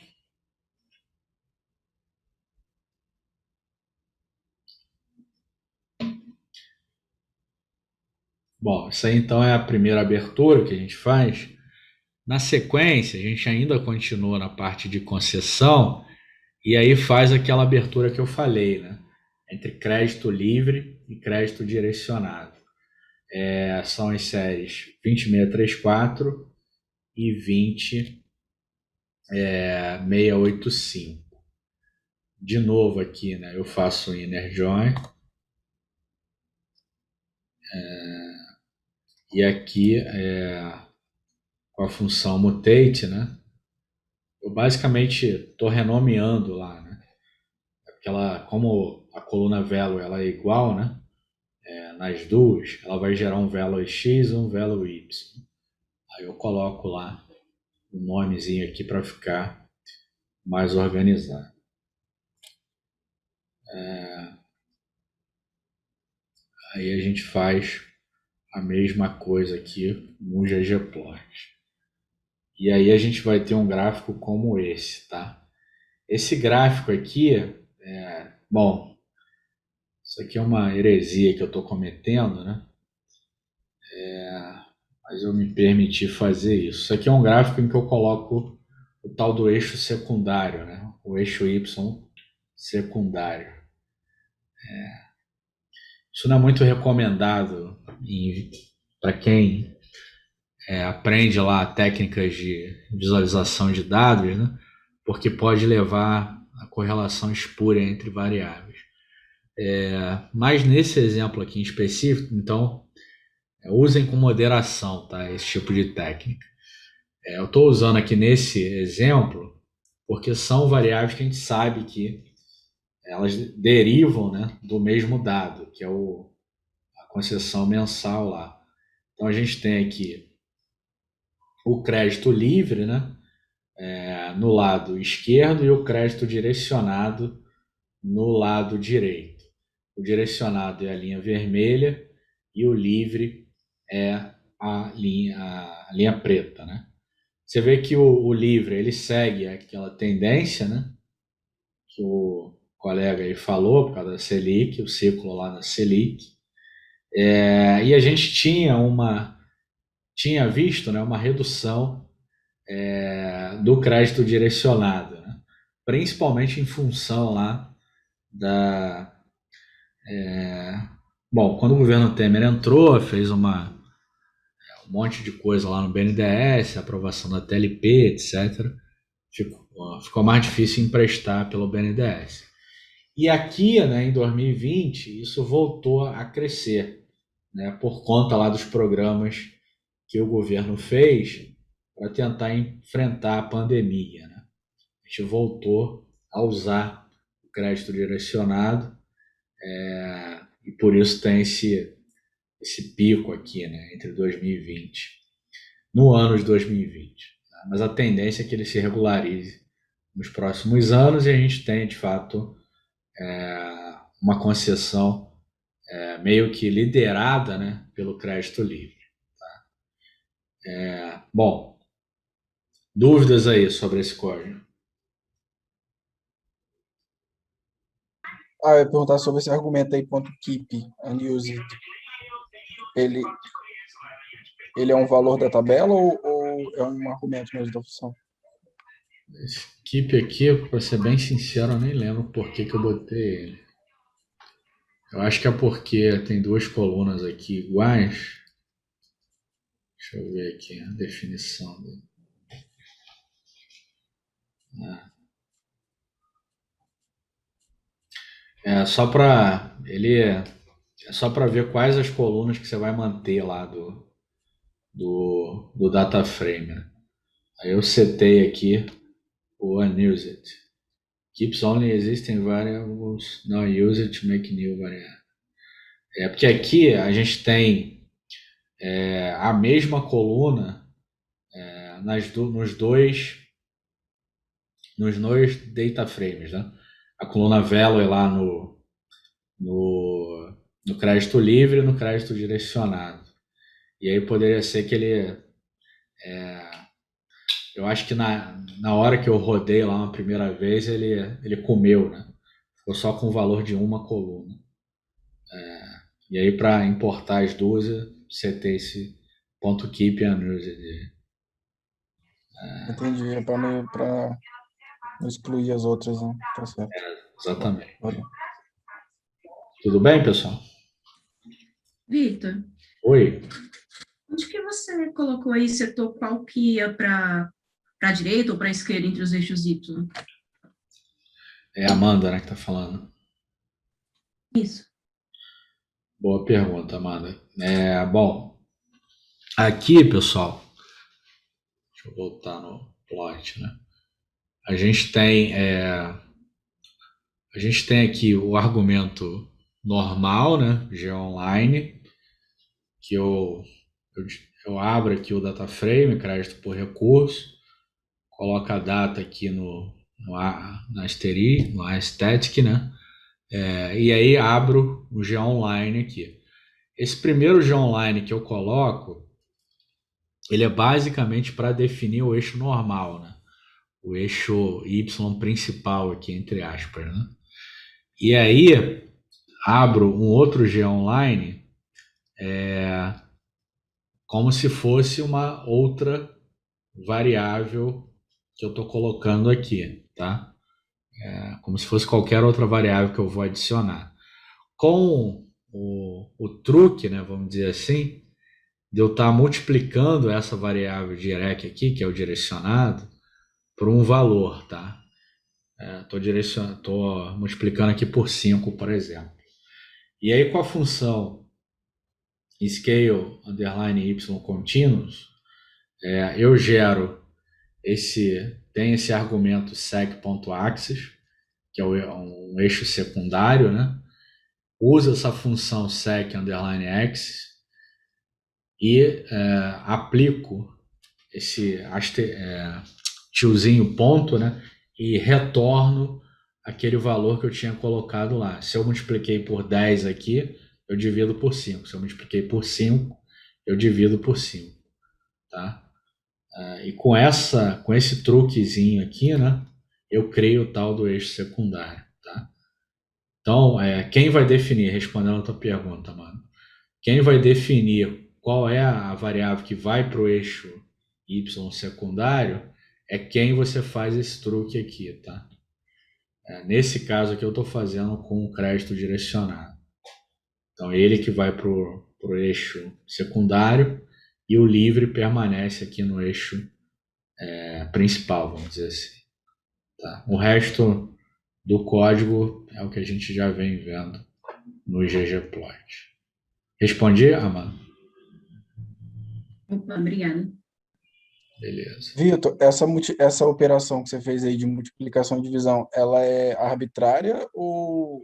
Bom, isso aí então é a primeira abertura que a gente faz. Na sequência, a gente ainda continua na parte de concessão e aí faz aquela abertura que eu falei, né? Entre crédito livre e crédito direcionado. São as séries 20634 e 20,685. De novo aqui, né, eu faço um inner join. E aqui, com a função mutate, né, eu basicamente estou renomeando lá, né, como a coluna velo ela é igual, né, nas duas, ela vai gerar um value x e um value y. Aí eu coloco lá um nomezinho aqui para ficar mais organizado. Aí a gente faz a mesma coisa aqui no ggplot. E aí a gente vai ter um gráfico como esse, tá? Esse gráfico aqui, bom, isso aqui é uma heresia que eu estou cometendo, né? Mas eu me permiti fazer isso. Isso aqui é um gráfico em que eu coloco o tal do eixo secundário, né? O eixo Y secundário. Isso não é muito recomendado para quem aprende lá técnicas de visualização de dados, né? Porque pode levar a correlação espúria entre variáveis. Mas nesse exemplo aqui em específico, então, usem com moderação, tá? Esse tipo de técnica. Eu estou usando aqui nesse exemplo porque são variáveis que a gente sabe que elas derivam, né, do mesmo dado, que é a concessão mensal lá. Então a gente tem aqui o crédito livre, né, no lado esquerdo e o crédito direcionado no lado direito. O direcionado é a linha vermelha e o livre é a linha preta, né? Você vê que o livre ele segue aquela tendência, né, que o colega aí falou, por causa da Selic, o ciclo lá da Selic. E a gente tinha visto, né, uma redução do crédito direcionado, né, principalmente em função lá da... Bom, quando o governo Temer entrou, fez um monte de coisa lá no BNDES, aprovação da TLP, etc. Ficou mais difícil emprestar pelo BNDES. E aqui, né, em 2020, isso voltou a crescer, né, por conta lá dos programas que o governo fez para tentar enfrentar a pandemia, né? A gente voltou a usar o crédito direcionado, e por isso tem esse pico aqui, né, entre 2020, no ano de 2020. Tá? Mas a tendência é que ele se regularize nos próximos anos e a gente tem, de fato, uma concessão meio que liderada, né, pelo crédito livre. Tá? Bom, dúvidas aí sobre esse código? Eu ia perguntar sobre esse argumento aí, ponto .keep, unused. Ele é um valor da tabela ou é um argumento mesmo da função? Esse keep aqui, para ser bem sincero, eu nem lembro por que eu botei ele. Eu acho que é porque tem duas colunas aqui iguais. Deixa eu ver aqui a definição dele. É só para ver quais as colunas que você vai manter lá do data frame, né? Aí eu setei aqui o unused. Keeps only existing variables not used to make new variables. Porque aqui a gente tem a mesma coluna nos dois data frames, né? A coluna velo é lá no crédito livre e no crédito direcionado. E aí poderia ser que ele... eu acho que na hora que eu rodei lá uma primeira vez, ele comeu, né? Ficou só com o valor de uma coluna. E aí, para importar as duas, eu setei esse ponto .keep unused. Entendi, é para não excluir as outras, né? Tá certo. Exatamente. Valeu. Tudo bem, pessoal? Vitor, Oi. Onde que você colocou aí, setor qual que ia para a direita ou para a esquerda entre os eixos Y? É a Amanda, né, que está falando. Isso. Boa pergunta, Amanda. Bom, aqui, pessoal, deixa eu voltar no plot, né? A gente tem, a gente tem aqui o argumento normal, né, G-Online, que eu, eu abro aqui o data frame, crédito por recurso, coloco a data aqui na asterisco, no aesthetic, né? E aí abro o G-Online aqui. Esse primeiro G-Online que eu coloco, ele é basicamente para definir o eixo normal, né? O eixo Y principal aqui, entre aspas, né? E aí abro um outro G-Online como se fosse uma outra variável que eu estou colocando aqui, tá? Como se fosse qualquer outra variável que eu vou adicionar. Com o truque, né, vamos dizer assim, de eu estar multiplicando essa variável direct aqui, que é o direcionado, por um valor, tá? Tô multiplicando aqui por 5, por exemplo. E aí com a função scale underline y continuous, eu gero tem esse argumento sec.axis, que é um eixo secundário, né? Usa essa função sec underline axis e aplico esse tiozinho ponto, né? E retorno aquele valor que eu tinha colocado lá. Se eu multipliquei por 10 aqui, eu divido por 5. Se eu multipliquei por 5, eu divido por 5, tá? E com esse truquezinho aqui, né? Eu crio o tal do eixo secundário, tá? Então, quem vai definir, respondendo a tua pergunta, mano, quem vai definir qual é a variável que vai para o eixo Y secundário é quem você faz esse truque aqui, tá? Nesse caso aqui eu estou fazendo com o crédito direcionado. Então ele que vai para o eixo secundário e o livre permanece aqui no eixo principal, vamos dizer assim. Tá? O resto do código é o que a gente já vem vendo no ggplot. Respondi, Amanda? Opa, obrigada. Beleza. Vitor, essa operação que você fez aí de multiplicação e divisão, ela é arbitrária ou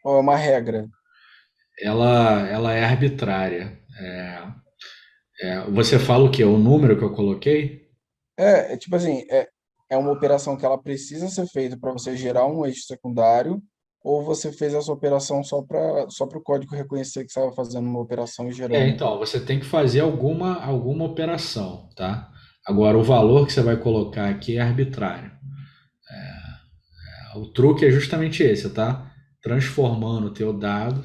é uma regra? Ela é arbitrária. Você fala o quê? O número que eu coloquei? Tipo assim, é uma operação que ela precisa ser feita para você gerar um eixo secundário, ou você fez essa operação só para o código reconhecer que você estava fazendo uma operação e gerando? Então, você tem que fazer alguma operação, tá? Agora, o valor que você vai colocar aqui é arbitrário. O truque é justamente esse, tá? Transformando o teu dado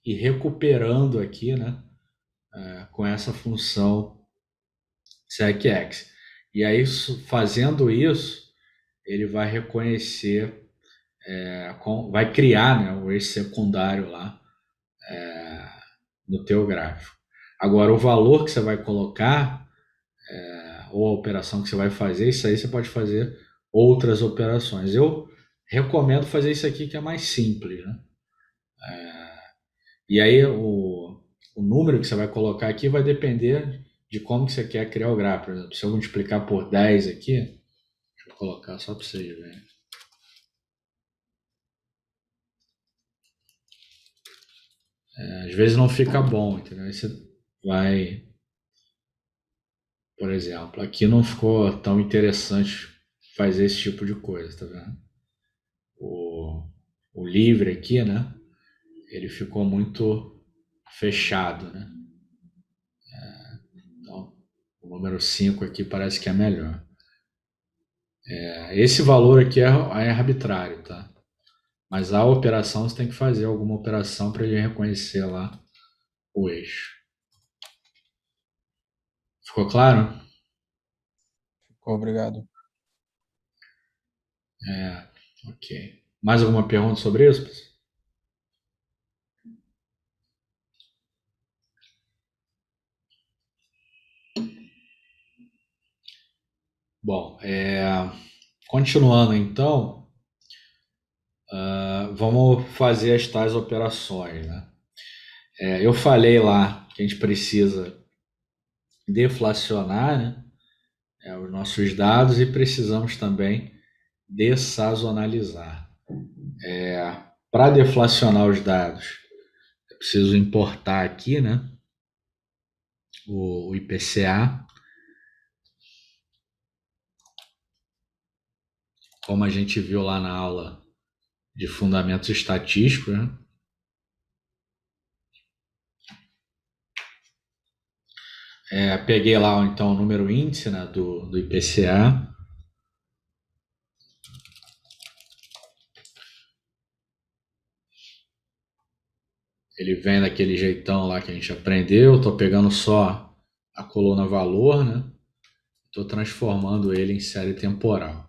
e recuperando aqui, né? Com essa função SecX. E aí, fazendo isso, ele vai reconhecer, vai criar, né, o eixo secundário lá no teu gráfico. Agora, o valor que você vai colocar ou a operação que você vai fazer, isso aí você pode fazer outras operações. Eu recomendo fazer isso aqui que é mais simples, né? E aí o número que você vai colocar aqui vai depender de como que você quer criar o gráfico. Por exemplo, se eu multiplicar por 10 aqui, deixa eu colocar só para vocês verem. Às vezes não fica bom, entendeu? Aí você vai, por exemplo, aqui não ficou tão interessante fazer esse tipo de coisa, tá vendo? O livre aqui, né? Ele ficou muito fechado, né? Então, o número 5 aqui parece que é melhor. Esse valor aqui é arbitrário, tá? Mas a operação você tem que fazer alguma operação para ele reconhecer lá o eixo. Ficou claro? Obrigado. Ok. Mais alguma pergunta sobre isso, pessoal? Bom, continuando então, vamos fazer as tais operações, né? Eu falei lá que a gente precisa deflacionar, né, os nossos dados e precisamos também dessazonalizar. Para deflacionar os dados, eu preciso importar aqui, né, o IPCA, como a gente viu lá na aula de fundamentos estatísticos, né? Peguei lá então o número índice, né, do IPCA. Ele vem daquele jeitão lá que a gente aprendeu. Estou pegando só a coluna valor, né? Estou transformando ele em série temporal.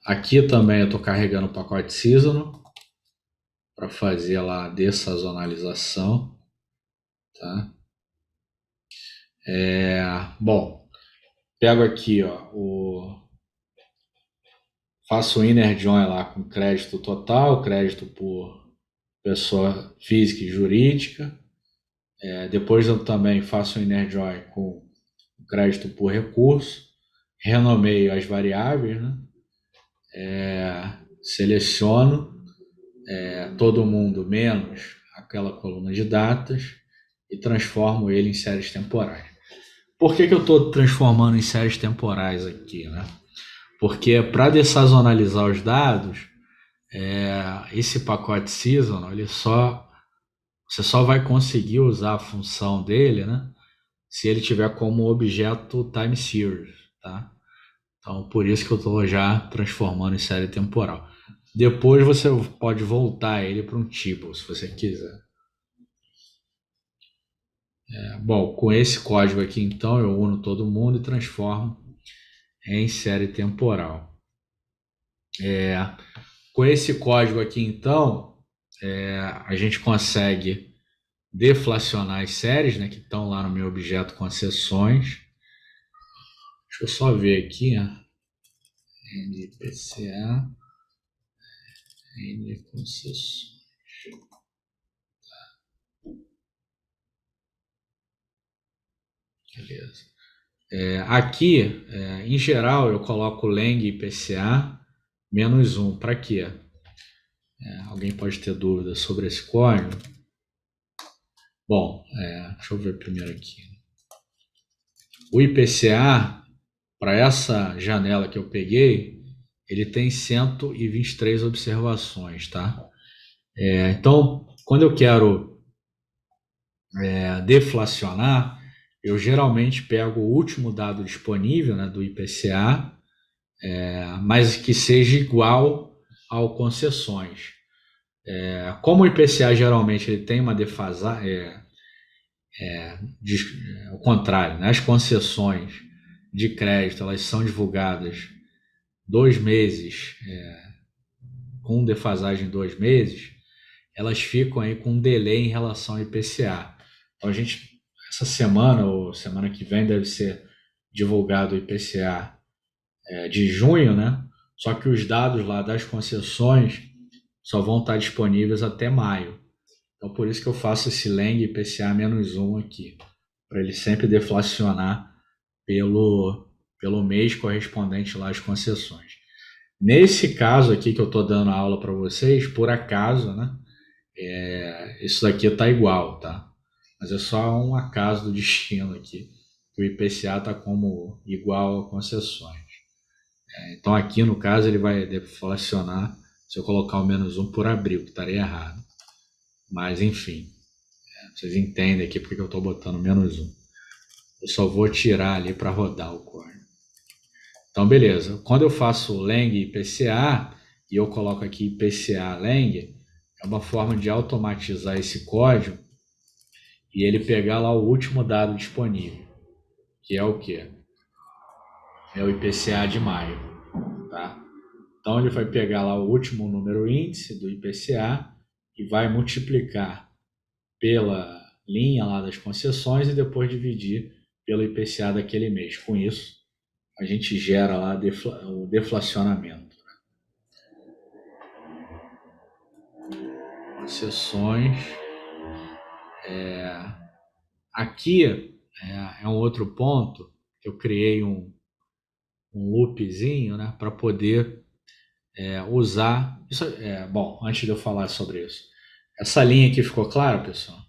Aqui também eu estou carregando o pacote seasonal para fazer lá a dessazonalização, tá? Bom, pego aqui, ó, faço o inner join lá com crédito total, crédito por pessoa física e jurídica. Depois eu também faço o inner join com crédito por recurso, renomeio as variáveis, né? Seleciono todo mundo menos aquela coluna de datas e transformo ele em séries temporais. Por que eu estou transformando em séries temporais aqui, né? Porque para dessazonalizar os dados, esse pacote seasonal, você só vai conseguir usar a função dele, né, se ele tiver como objeto time series, tá? Então, por isso que eu estou já transformando em série temporal. Depois você pode voltar ele para um tipo, se você quiser. Bom, com esse código aqui, então, eu uno todo mundo e transformo em série temporal. Com esse código aqui, então, a gente consegue deflacionar as séries, né, que estão lá no meu objeto com as seções. Deixa eu só ver aqui, NPCA, N com seções. Beleza. Aqui, em geral, eu coloco Lang IPCA menos 1. Para quê? Alguém pode ter dúvidas sobre esse código? Bom, deixa eu ver primeiro aqui. O IPCA, para essa janela que eu peguei, ele tem 123 observações, tá? Então, quando eu quero deflacionar, eu geralmente pego o último dado disponível, né, do IPCA, mas que seja igual ao concessões. Como o IPCA geralmente ele tem uma defasagem, ao contrário, né, as concessões de crédito elas são divulgadas 2 meses, com defasagem 2 meses, elas ficam aí com um delay em relação ao IPCA. Então essa semana ou semana que vem deve ser divulgado o IPCA de junho, né? Só que os dados lá das concessões só vão estar disponíveis até maio. Então por isso que eu faço esse Lang IPCA menos 1 aqui, para ele sempre deflacionar pelo mês correspondente lá às concessões. Nesse caso aqui que eu estou dando a aula para vocês, por acaso, né? Isso daqui está igual, tá? Mas é só um acaso do destino aqui, que o IPCA está como igual a concessões. Então aqui no caso ele vai deflacionar se eu colocar o menos 1 por abril, que estaria errado. Mas enfim, vocês entendem aqui porque eu estou botando menos 1. Eu só vou tirar ali para rodar o código. Então beleza, quando eu faço Lang IPCA e eu coloco aqui IPCA Lang, é uma forma de automatizar esse código e ele pegar lá o último dado disponível, que é o quê? É o IPCA de maio, tá? Então ele vai pegar lá o último número índice do IPCA e vai multiplicar pela linha lá das concessões e depois dividir pelo IPCA daquele mês. Com isso, a gente gera lá o deflacionamento. Seções. Aqui é um outro ponto que eu criei um loopzinho, né, para poder usar. Isso, bom, antes de eu falar sobre isso, essa linha aqui ficou clara, pessoal?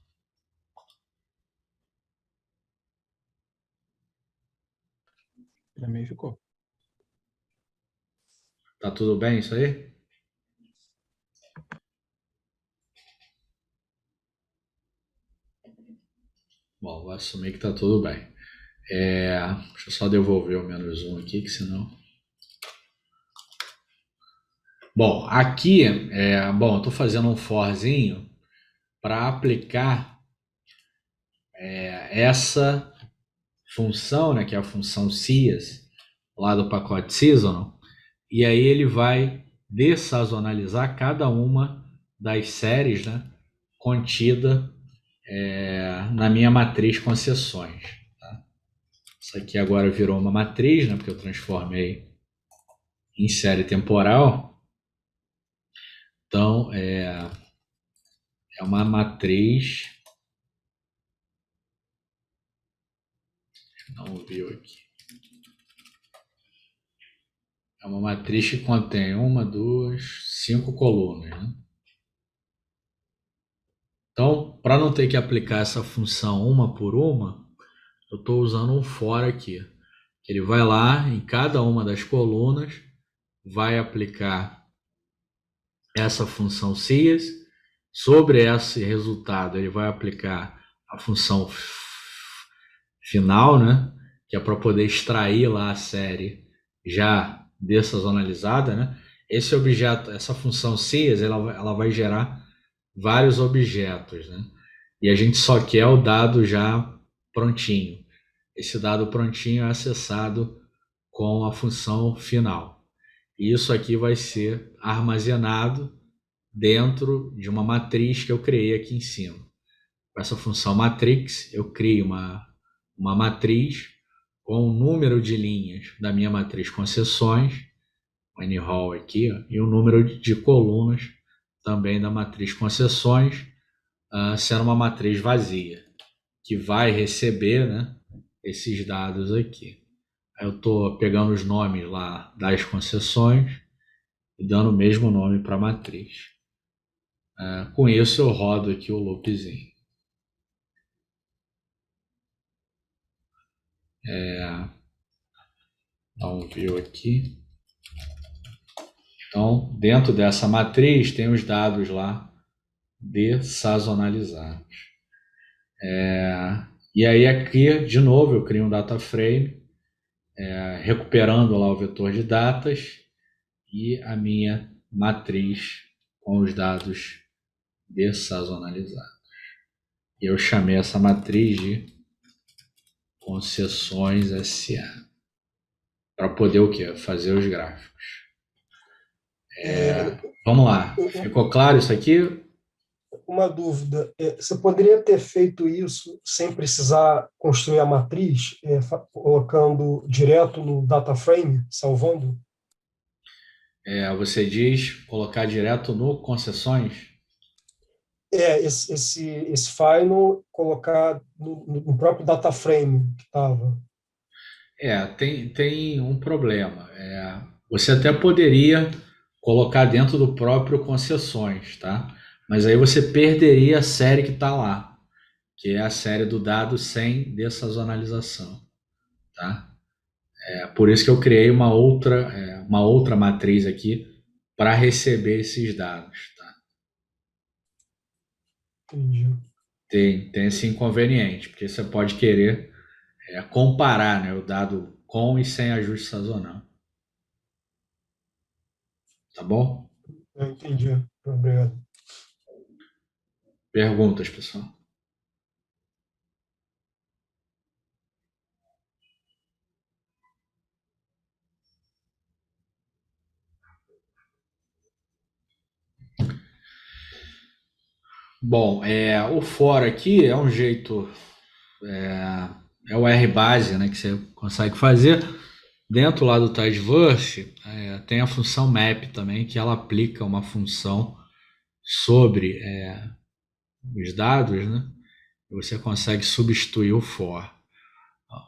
Para mim ficou. Tá tudo bem isso aí? Bom, vou assumir que tá tudo bem. Deixa eu só devolver o menos um aqui, que senão. Bom, aqui, eu estou fazendo um forzinho para aplicar essa função, né, que é a função SIAS, lá do pacote Seasonal, e aí ele vai dessazonalizar cada uma das séries, né, contida na minha matriz concessões. Tá? Isso aqui agora virou uma matriz, né, porque eu transformei em série temporal. Então, é uma matriz. Não viu aqui. É uma matriz que contém 1, 2, 5 colunas. Né? Então, para não ter que aplicar essa função uma por uma, eu estou usando um for aqui. Ele vai lá em cada uma das colunas, vai aplicar essa função SIAS. Sobre esse resultado, ele vai aplicar a função final, né? Que é para poder extrair lá a série já dessazonalizada, né? Esse objeto, essa função SIAS, ela vai gerar vários objetos, né? E a gente só quer o dado já prontinho. Esse dado prontinho é acessado com a função final. E isso aqui vai ser armazenado dentro de uma matriz que eu criei aqui em cima. Com essa função matrix, eu crio uma matriz com o número de linhas da minha matriz concessões, o N-roll aqui, ó, e o número de colunas também da matriz concessões, sendo uma matriz vazia, que vai receber, né, esses dados aqui. Aí eu estou pegando os nomes lá das concessões e dando o mesmo nome para a matriz. Com isso eu rodo aqui o loopzinho. Dá um view aqui. Então, dentro dessa matriz tem os dados lá dessazonalizados. E aí aqui, de novo, eu crio um data frame, recuperando lá o vetor de datas e a minha matriz com os dados dessazonalizados. E eu chamei essa matriz de concessões SA para poder o quê? Fazer os gráficos. Vamos lá. Ficou claro isso aqui? Uma dúvida, você poderia ter feito isso sem precisar construir a matriz, colocando direto no data frame, salvando? Você diz colocar direto no concessões? Esse final colocar no próprio data frame que estava. Tem um problema. Você até poderia colocar dentro do próprio concessões, tá? Mas aí você perderia a série que está lá, que é a série do dado sem dessazonalização, tá? Por isso que eu criei uma outra matriz aqui para receber esses dados, tá? Entendi. Tem esse inconveniente, porque você pode querer comparar, né, o dado com e sem ajuste sazonal. Tá bom? Eu entendi. Obrigado. Perguntas, pessoal? Bom, o for aqui é um jeito, é o R base, né, que você consegue fazer, Dentro lá do Tidyverse, tem a função map também, que ela aplica uma função sobre os dados, né? Você consegue substituir o for.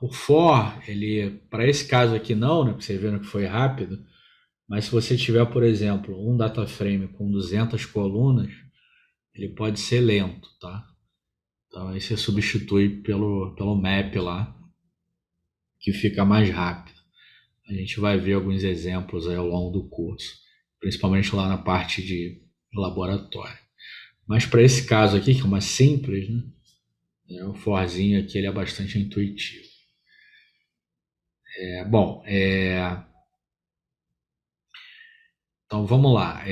O for, ele, para esse caso aqui não, né? Porque vocês viram que foi rápido, mas se você tiver, por exemplo, um data frame com 200 colunas, ele pode ser lento, tá? Então aí você substitui pelo map lá, que fica mais rápido. A gente vai ver alguns exemplos aí ao longo do curso, principalmente lá na parte de laboratório. Mas para esse caso aqui, que é uma simples, né? O forzinho aqui ele é bastante intuitivo. Então vamos lá.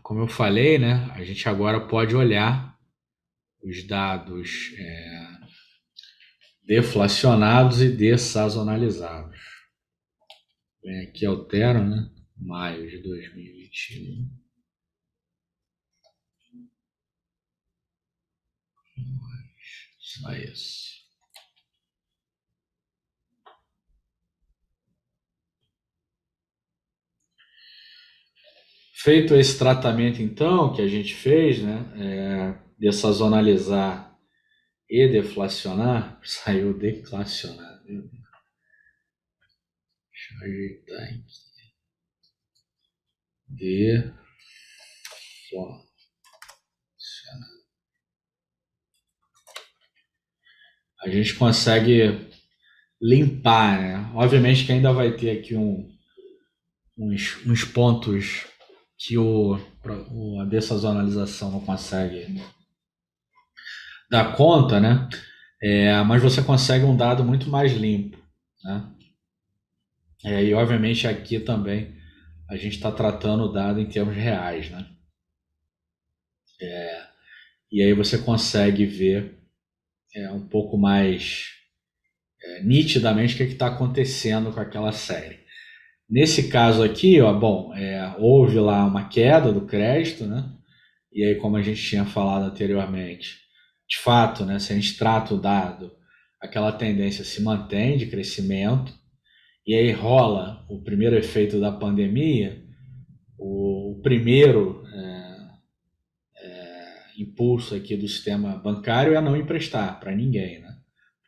Como eu falei, né? A gente agora pode olhar os dados deflacionados e dessazonalizados. Vem aqui, altero, né? Maio de 2021. Só isso. Feito esse tratamento, então, que a gente fez, né? Dessazonalizar e deflacionar, saiu declacionar. Deixa eu ajeitar aqui. Deflacionar. A gente consegue limpar, né? Obviamente que ainda vai ter aqui uns pontos que a dessazonalização não consegue dar conta, né? Mas você consegue um dado muito mais limpo, né? E obviamente aqui também a gente está tratando o dado em termos reais, né? E aí você consegue ver um pouco mais nitidamente o que está acontecendo com aquela série. Nesse caso aqui, ó, houve lá uma queda do crédito, né? E aí, como a gente tinha falado anteriormente, de fato, né, se a gente trata o dado, aquela tendência se mantém de crescimento, e aí rola o primeiro efeito da pandemia, o primeiro impulso aqui do sistema bancário é não emprestar para ninguém, né?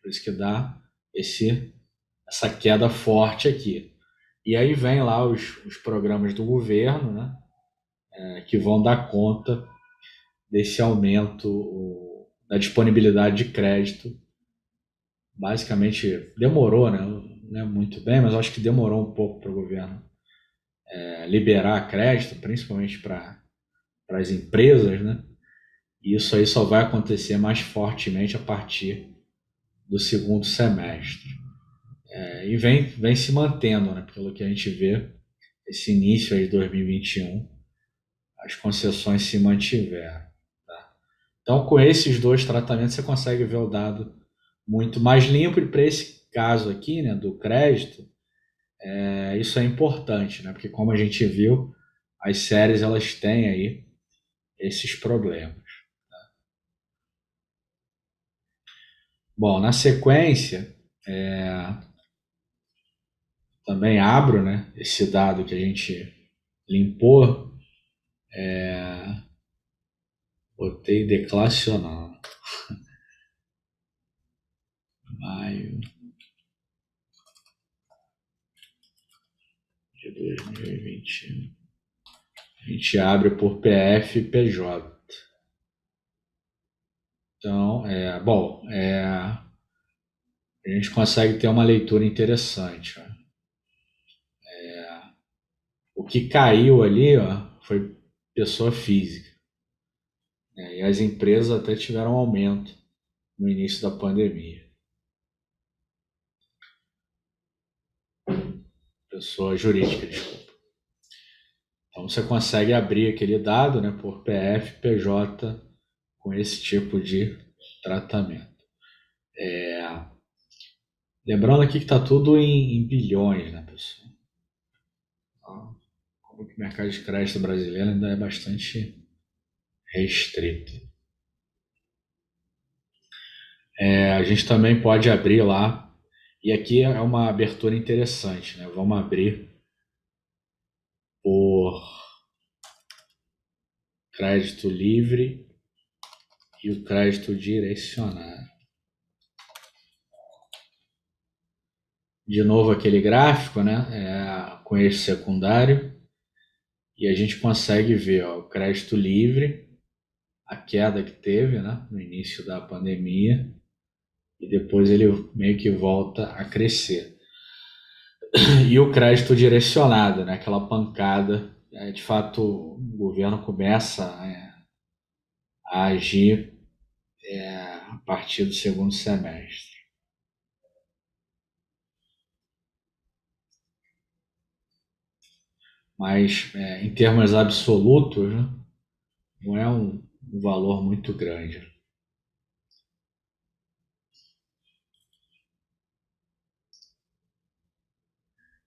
Por isso que dá essa queda forte aqui. E aí vem lá os programas do governo, né? Que vão dar conta desse aumento da disponibilidade de crédito. Basicamente demorou, né? Não é muito bem, mas acho que demorou um pouco para o governo liberar crédito, principalmente para as empresas, né? E isso aí só vai acontecer mais fortemente a partir do segundo semestre. E vem se mantendo, né? Pelo que a gente vê, esse início aí de 2021, as concessões se mantiveram. Tá? Então, com esses dois tratamentos, você consegue ver o dado muito mais limpo. E para esse caso aqui, né, do crédito, isso é importante, né? Porque como a gente viu, as séries elas têm aí esses problemas. Bom, na sequência, também abro, né, esse dado que a gente limpou, botei declacional. Maio de 2021. A gente abre por PF e PJ. Então, a gente consegue ter uma leitura interessante. Ó. O que caiu ali, ó, foi pessoa física. E as empresas até tiveram um aumento no início da pandemia. Pessoa jurídica, desculpa. Então você consegue abrir aquele dado, né, por PF, PJ com esse tipo de tratamento. Lembrando aqui que está tudo em bilhões, né, pessoal? Então, como que o mercado de crédito brasileiro ainda é bastante restrito. A gente também pode abrir lá E aqui é uma abertura interessante, né? Vamos abrir por crédito livre e o crédito direcionado. De novo aquele gráfico, né? Com eixo secundário. E a gente consegue ver, ó, o crédito livre, a queda que teve, né, no início da pandemia, e depois ele meio que volta a crescer. E o crédito direcionado, né, aquela pancada, de fato o governo começa a agir a partir do segundo semestre. Mas em termos absolutos, né, não é um valor muito grande.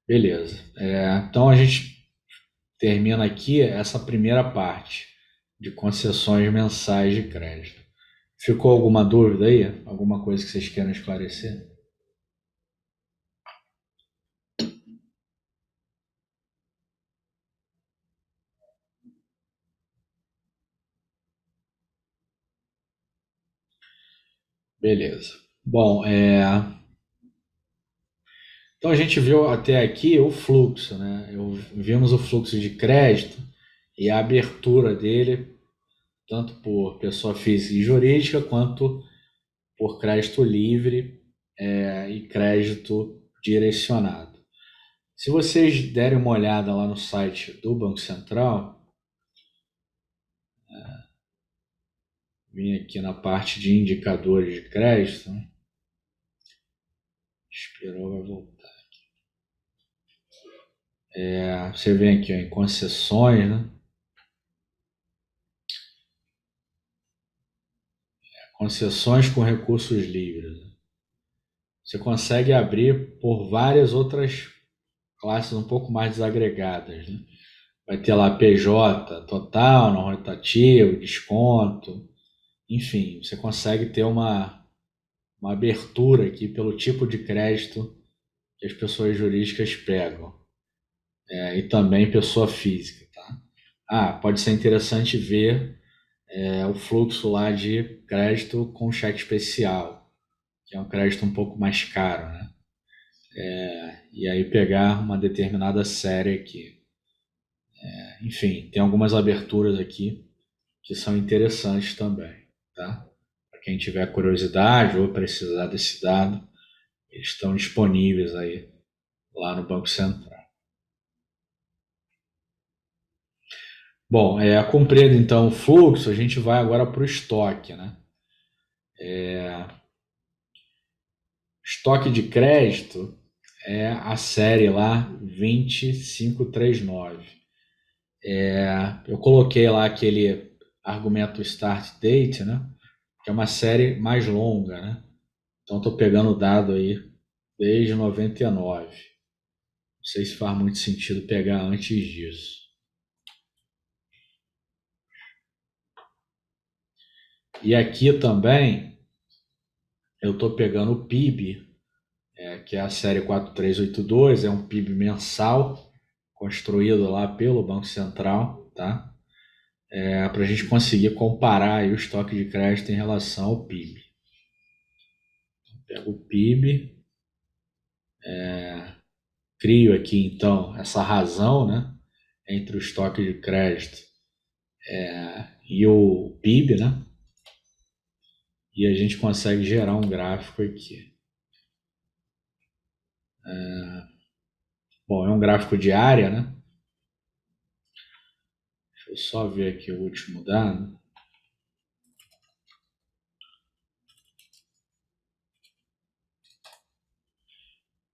Beleza. Então a gente termina aqui essa primeira parte de concessões mensais de crédito. Ficou alguma dúvida aí? Alguma coisa que vocês queiram esclarecer? Beleza. Bom, então a gente viu até aqui o fluxo, né? Vimos o fluxo de crédito e a abertura dele, tanto por pessoa física e jurídica, quanto por crédito livre e crédito direcionado. Se vocês derem uma olhada lá no site do Banco Central, vim aqui na parte de indicadores de crédito, né? Esperou, vai voltar. Você vem aqui ó, em concessões, né? Concessões com recursos livres. Você consegue abrir por várias outras classes um pouco mais desagregadas, né? Vai ter lá PJ, total, não rotativo, desconto, enfim, você consegue ter uma abertura aqui pelo tipo de crédito que as pessoas jurídicas pegam, e também pessoa física, tá? Pode ser interessante ver o fluxo lá de crédito com cheque especial, que é um crédito um pouco mais caro, né? E aí pegar uma determinada série aqui. Enfim, tem algumas aberturas aqui que são interessantes também, tá? Para quem tiver curiosidade ou precisar desse dado, eles estão disponíveis aí lá no Banco Central. Bom, cumprido então o fluxo, a gente vai agora para o estoque, né? Estoque de crédito é a série lá 20539. Eu coloquei lá aquele argumento start date, né? Que é uma série mais longa, né? Então estou pegando o dado aí desde 99. Não sei se faz muito sentido pegar antes disso. E aqui também eu estou pegando o PIB, que é a série 4382, é um PIB mensal construído lá pelo Banco Central, tá? Para a gente conseguir comparar aí o estoque de crédito em relação ao PIB. Pego o PIB, crio aqui então essa razão, né, entre o estoque de crédito e o PIB, né? E a gente consegue gerar um gráfico aqui. Bom, é um gráfico de área, né? Deixa eu só ver aqui o último dado.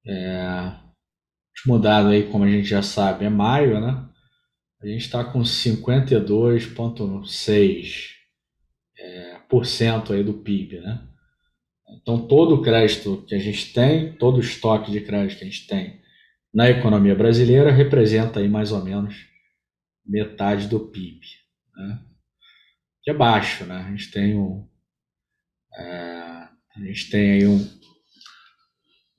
O último dado aí, como a gente já sabe, é maio, né? A gente está com 52,6% aí do PIB, né? Então, todo o crédito que a gente tem, todo o estoque de crédito que a gente tem na economia brasileira representa aí mais ou menos metade do PIB, né? Que é baixo, né? A gente tem aí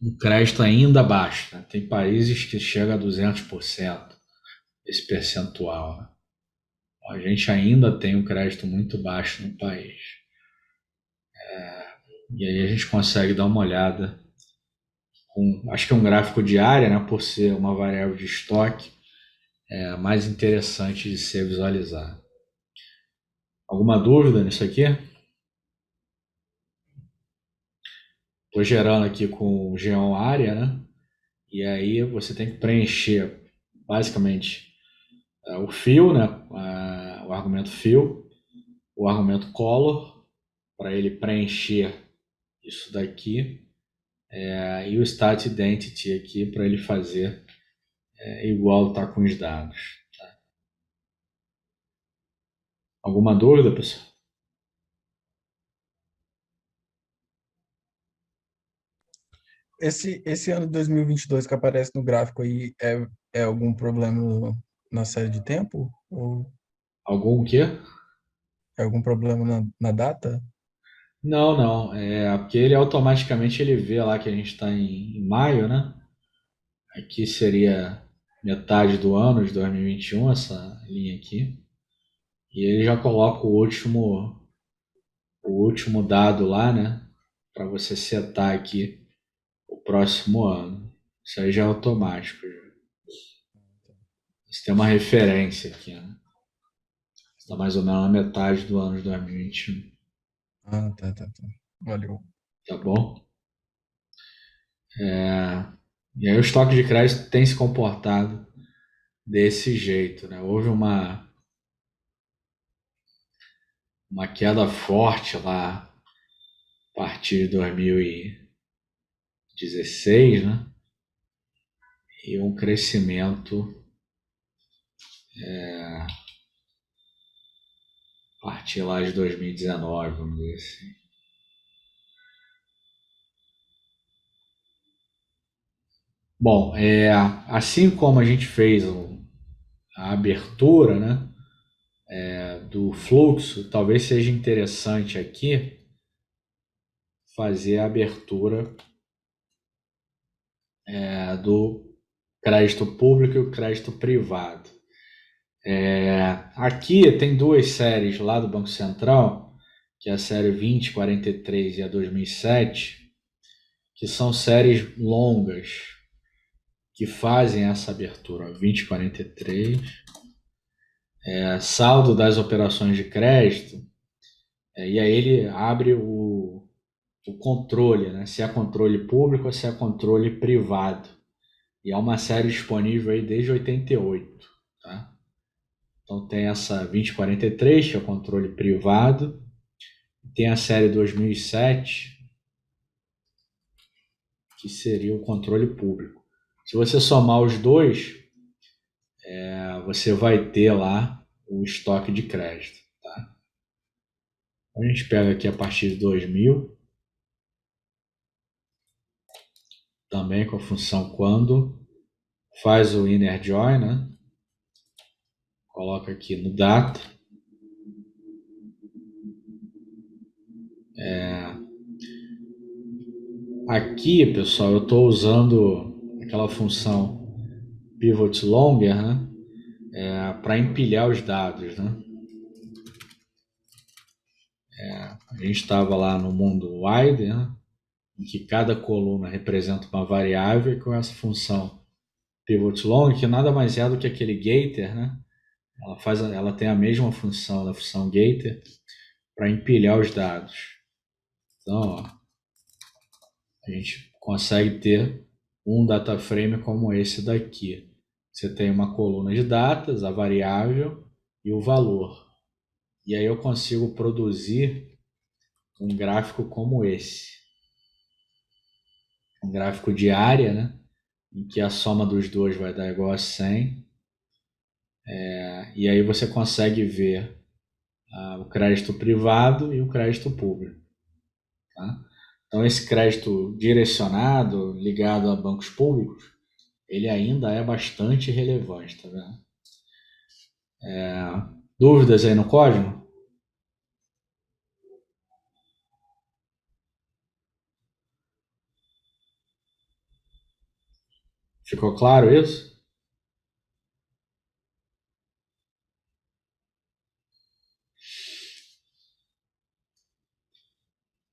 um crédito ainda baixo, né? Tem países que chega a 200% esse percentual, né? A gente ainda tem um crédito muito baixo no país. E aí a gente consegue dar uma olhada acho que é um gráfico diário, né? Por ser uma variável de estoque, é mais interessante de ser visualizado. Alguma dúvida nisso aqui? Estou gerando aqui com o Geon área, né? E aí você tem que preencher basicamente o fill, né? O argumento fill, o argumento color, para ele preencher isso daqui, e o stat identity aqui para ele fazer igual tá com os dados. Tá? Alguma dúvida, pessoal? Esse ano de 2022 que aparece no gráfico aí é algum problema na série de tempo? Ou Algum quê? é algum problema na data? Não, não. Porque ele automaticamente ele vê lá que a gente está em maio, né? Aqui seria metade do ano de 2021, essa linha aqui. E ele já coloca o último dado lá, né? Para você setar aqui o próximo ano. Isso aí já é automático. Você tem uma referência aqui, né? Está mais ou menos na metade do ano de 2021. Ah, tá. Valeu. Tá bom? E aí o estoque de crédito tem se comportado desse jeito, né? Houve uma queda forte lá a partir de 2016, né? E um crescimento a partir lá de 2019, vamos dizer assim. Bom, assim como a gente fez a abertura, né, do fluxo, talvez seja interessante aqui fazer a abertura do crédito público e o crédito privado. Aqui tem duas séries lá do Banco Central, que é a série 2043 e a 2007, que são séries longas que fazem essa abertura. 2043, saldo das operações de crédito, e aí ele abre o controle, né? Se é controle público ou se é controle privado. E é uma série disponível aí desde 88, tá? Então tem essa 2043, que é o controle privado, tem a série 2007, que seria o controle público. Se você somar os dois, você vai ter lá o estoque de crédito. Tá? A gente pega aqui a partir de 2000, também com a função quando, faz o inner join, né? Coloca aqui no data. Aqui, pessoal, eu estou usando aquela função pivot longer, né? Para empilhar os dados, né? A gente estava lá no mundo wide, né? Em que cada coluna representa uma variável e com essa função pivot long, que nada mais é do que aquele getter, né? Ela tem a mesma função da função getter para empilhar os dados. Então, ó, a gente consegue ter um data frame como esse daqui. Você tem uma coluna de datas, a variável e o valor. E aí eu consigo produzir um gráfico como esse. Um gráfico de área, né? Em que a soma dos dois vai dar igual a 100. E aí você consegue ver o crédito privado e o crédito público. Tá? Então esse crédito direcionado, ligado a bancos públicos, ele ainda é bastante relevante. Tá vendo? Dúvidas aí no código? Ficou claro isso?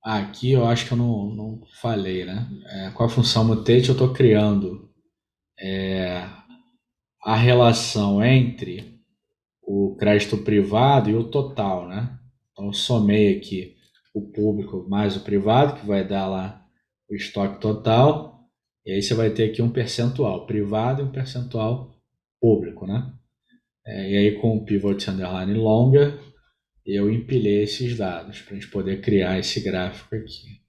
Aqui eu acho que eu não falei, né? Com a função mutate eu estou criando a relação entre o crédito privado e o total, né? Então eu somei aqui o público mais o privado, que vai dar lá o estoque total, e aí você vai ter aqui um percentual privado e um percentual público, né? E aí com o pivot underline longer, eu empilhei esses dados para a gente poder criar esse gráfico aqui.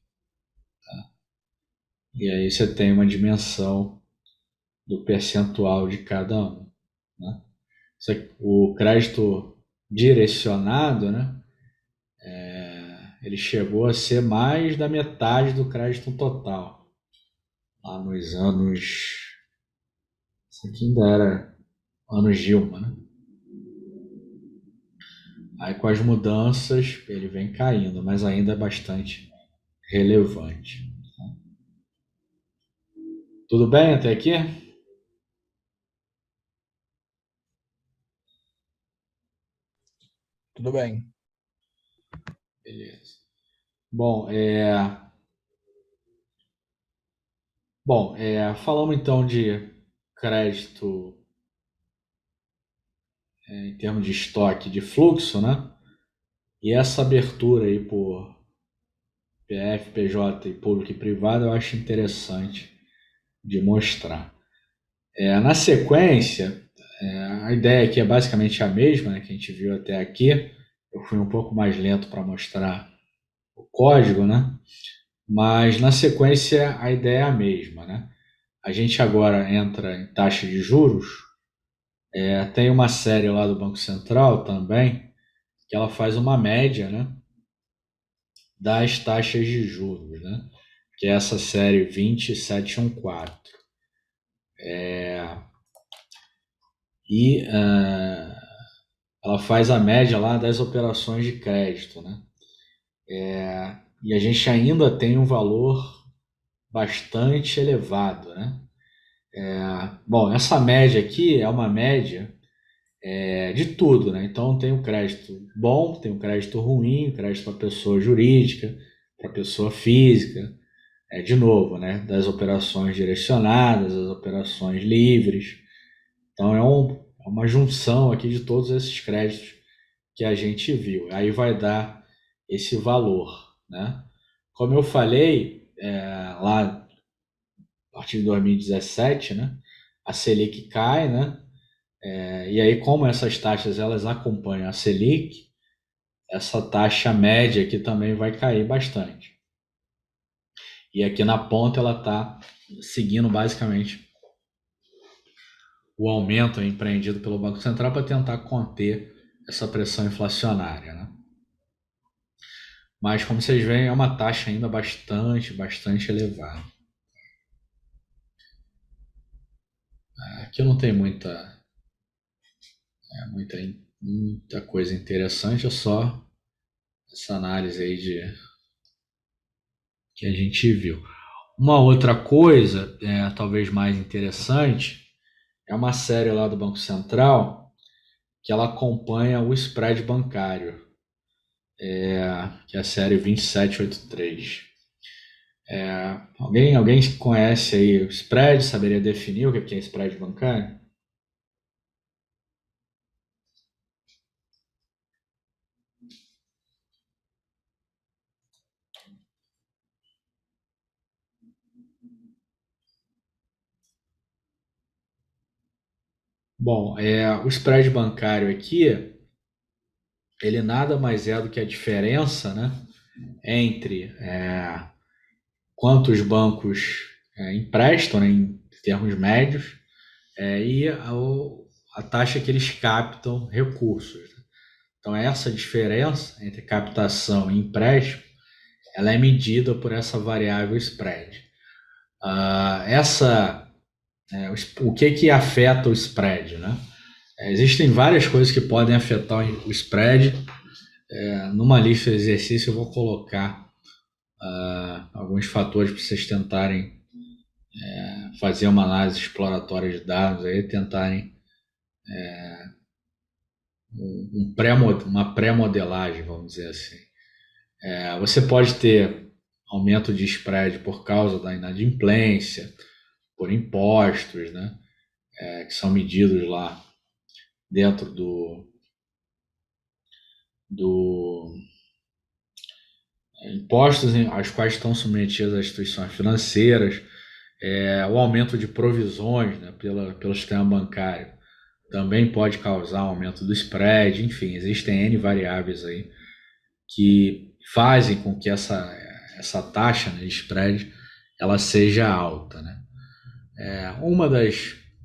E aí você tem uma dimensão do percentual de cada um, né? O crédito direcionado, né? Ele chegou a ser mais da metade do crédito total. Lá nos anos. Isso aqui ainda era anos Dilma, né? Aí com as mudanças ele vem caindo, mas ainda é bastante relevante. Tudo bem até aqui? Tudo bem. Beleza. Bom, falamos então de crédito em termos de estoque de fluxo, né? E essa abertura aí por PF, PJ e público e privado eu acho interessante de mostrar. Na sequência, a ideia aqui é basicamente a mesma, né, que a gente viu até aqui. Eu fui um pouco mais lento para mostrar o código, né? Mas na sequência a ideia é a mesma, né? A gente agora entra em taxa de juros. Tem uma série lá do Banco Central também que ela faz uma média, né, das taxas de juros, né? Que é essa série 20714. E ela faz a média lá das operações de crédito, né? E a gente ainda tem um valor bastante elevado, né? Bom, essa média aqui é uma média de tudo, né? Então tem o crédito bom, tem o crédito ruim, o crédito para pessoa jurídica, para pessoa física, de novo, né? Das operações direcionadas, das operações livres. Então é uma junção aqui de todos esses créditos que a gente viu. Aí vai dar esse valor, né? Como eu falei, lá a partir de 2017, né? A Selic cai, né? E aí, como essas taxas elas acompanham a Selic, essa taxa média aqui também vai cair bastante. E aqui na ponta ela está seguindo basicamente o aumento empreendido pelo Banco Central para tentar conter essa pressão inflacionária, né? Mas como vocês veem, é uma taxa ainda bastante elevada. Aqui não tem muita coisa interessante, é só essa análise aí que a gente viu. Uma outra coisa, talvez mais interessante, é uma série lá do Banco Central que ela acompanha o spread bancário, que é a série 2783. Alguém conhece aí o spread, saberia definir o que é spread bancário? Bom, o spread bancário aqui, ele nada mais é do que a diferença, né, entre quanto os bancos emprestam, né, em termos médios, e a taxa que eles captam recursos. Então, essa diferença entre captação e empréstimo, ela é medida por essa variável spread. O que afeta o spread, né? Existem várias coisas que podem afetar o spread. Numa lista de exercício eu vou colocar alguns fatores para vocês tentarem fazer uma análise exploratória de dados, aí, tentarem uma pré-modelagem, vamos dizer assim. Você pode ter aumento de spread por causa da inadimplência, por impostos, né, que são medidos lá dentro do impostos aos quais estão submetidas as instituições financeiras, o aumento de provisões, né, pelo sistema bancário também pode causar aumento do spread. Enfim, existem N variáveis aí que fazem com que essa taxa, né, de spread ela seja alta, né?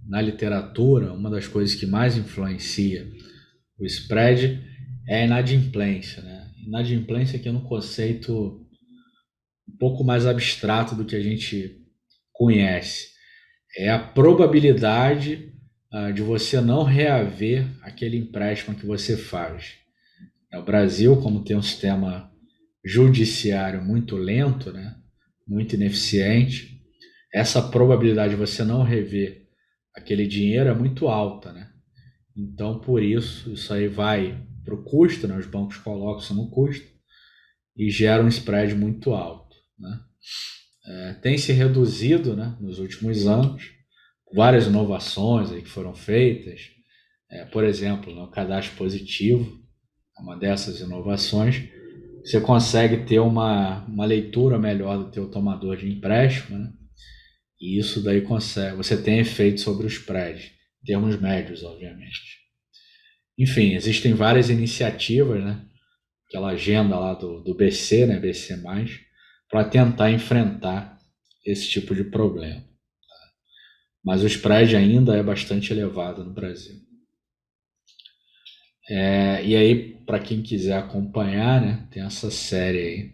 Na literatura, uma das coisas que mais influencia o spread é a inadimplência, né? Inadimplência aqui é um conceito um pouco mais abstrato do que a gente conhece. É a probabilidade de você não reaver aquele empréstimo que você faz. O Brasil, como tem um sistema judiciário muito lento, né, muito ineficiente, essa probabilidade de você não rever aquele dinheiro é muito alta, né? Então, por isso aí vai para o custo, né? Os bancos colocam isso no custo e gera um spread muito alto, né? Tem se reduzido, né, nos últimos anos, várias inovações aí que foram feitas, por exemplo, no cadastro positivo, uma dessas inovações, você consegue ter uma leitura melhor do teu tomador de empréstimo, né? E isso daí você tem efeito sobre o spread, em termos médios, obviamente. Enfim, existem várias iniciativas, né? Aquela agenda lá do BC, né? BC+, para tentar enfrentar esse tipo de problema. Mas o spread ainda é bastante elevado no Brasil. E aí, para quem quiser acompanhar, né, tem essa série aí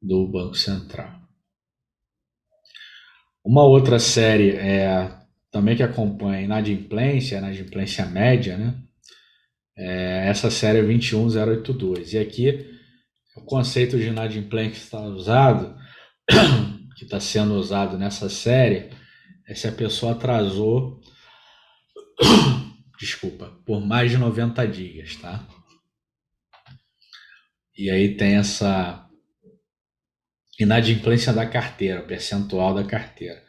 do Banco Central. Uma outra série também que acompanha a inadimplência média, né? Essa série é 21082. E aqui o conceito de inadimplência que está sendo usado nessa série, é se a pessoa atrasou, por mais de 90 dias, tá? E aí tem essa inadimplência da carteira, o percentual da carteira.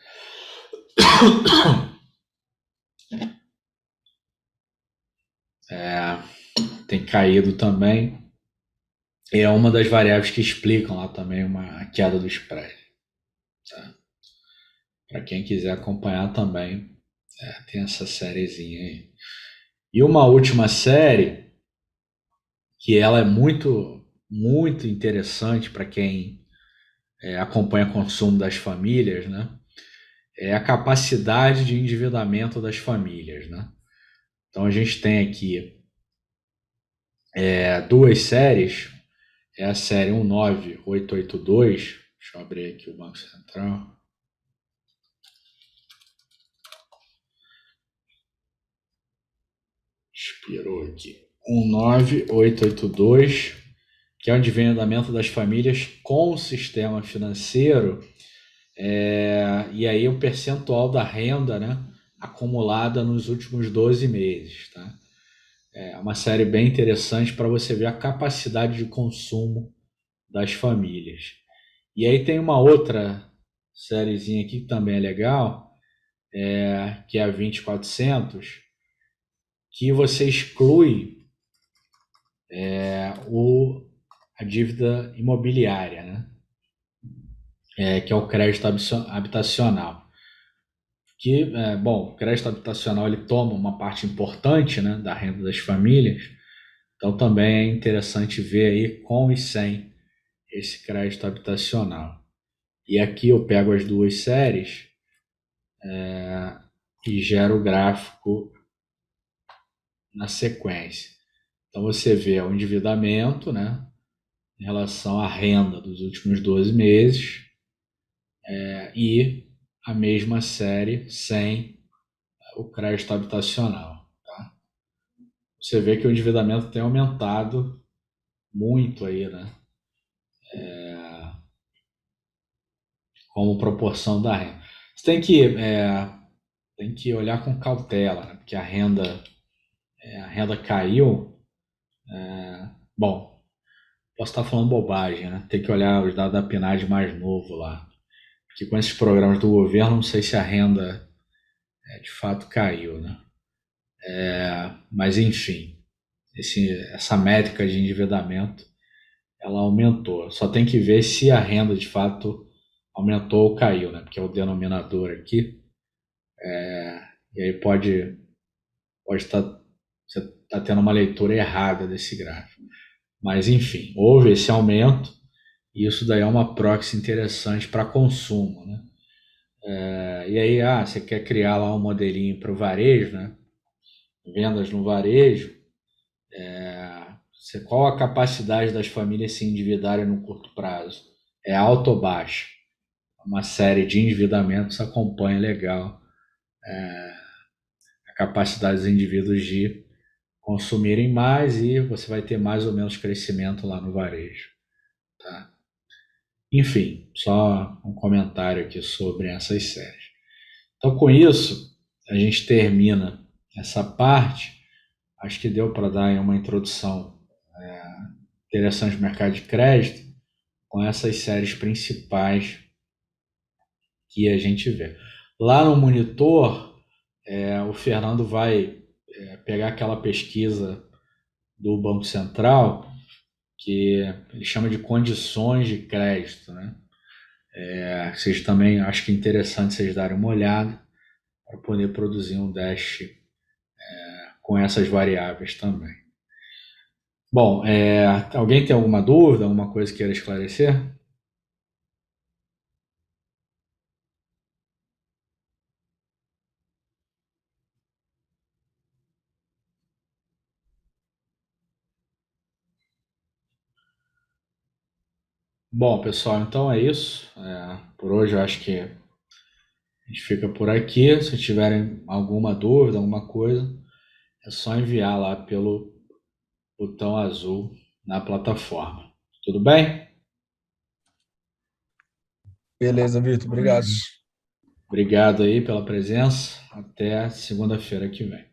Tem caído também. É uma das variáveis que explicam lá também a queda do spread. Tá? Para quem quiser acompanhar também, tem essa sériezinha aí. E uma última série, que ela é muito, muito interessante para quem acompanha o consumo das famílias, né? É a capacidade de endividamento das famílias, né? Então a gente tem aqui duas séries. É a série 19882. Deixa eu abrir aqui o Banco Central. Expirou aqui. 19882, que é o endividamento das famílias com o sistema financeiro, e aí o percentual da renda, né, acumulada nos últimos 12 meses. Tá? É uma série bem interessante para você ver a capacidade de consumo das famílias. E aí tem uma outra sériezinha aqui que também é legal, que é a 20400, que você exclui a dívida imobiliária, né? Que é o crédito habitacional. O crédito habitacional ele toma uma parte importante, né, da renda das famílias, então também é interessante ver aí com e sem esse crédito habitacional. E aqui eu pego as duas séries e gero o gráfico na sequência. Então você vê o endividamento, né, em relação à renda dos últimos 12 meses, e a mesma série sem o crédito habitacional. Tá? Você vê que o endividamento tem aumentado muito aí, né? Como proporção da renda. Você tem que olhar com cautela, né? Porque a renda caiu. Bom, posso estar falando bobagem, né? Tem que olhar os dados da PNAD mais novo lá. Porque com esses programas do governo, não sei se a renda de fato caiu, né? Mas enfim, essa métrica de endividamento, ela aumentou. Só tem que ver se a renda de fato aumentou ou caiu, né? Porque é o denominador aqui. E aí pode estar, você está tendo uma leitura errada desse gráfico. Mas enfim, houve esse aumento e isso daí é uma proxy interessante para consumo, né? E aí, você quer criar lá um modelinho para o varejo, né? Vendas no varejo. Qual a capacidade das famílias se endividarem no curto prazo? É alta ou baixa? Uma série de endividamentos acompanha legal a capacidade dos indivíduos de consumirem mais e você vai ter mais ou menos crescimento lá no varejo. Tá? Enfim, só um comentário aqui sobre essas séries. Então, com isso, a gente termina essa parte. Acho que deu para dar uma introdução interessante no mercado de crédito com essas séries principais que a gente vê. Lá no monitor, o Fernando vai pegar aquela pesquisa do Banco Central que ele chama de condições de crédito, né? Vocês também acho que é interessante vocês darem uma olhada para poder produzir um dash com essas variáveis também. Bom, alguém tem alguma dúvida, alguma coisa que queira esclarecer? Bom, pessoal, então é isso. Por hoje eu acho que a gente fica por aqui. Se tiverem alguma dúvida, alguma coisa, é só enviar lá pelo botão azul na plataforma. Tudo bem? Beleza, Vitor, obrigado. Obrigado aí pela presença. Até segunda-feira que vem.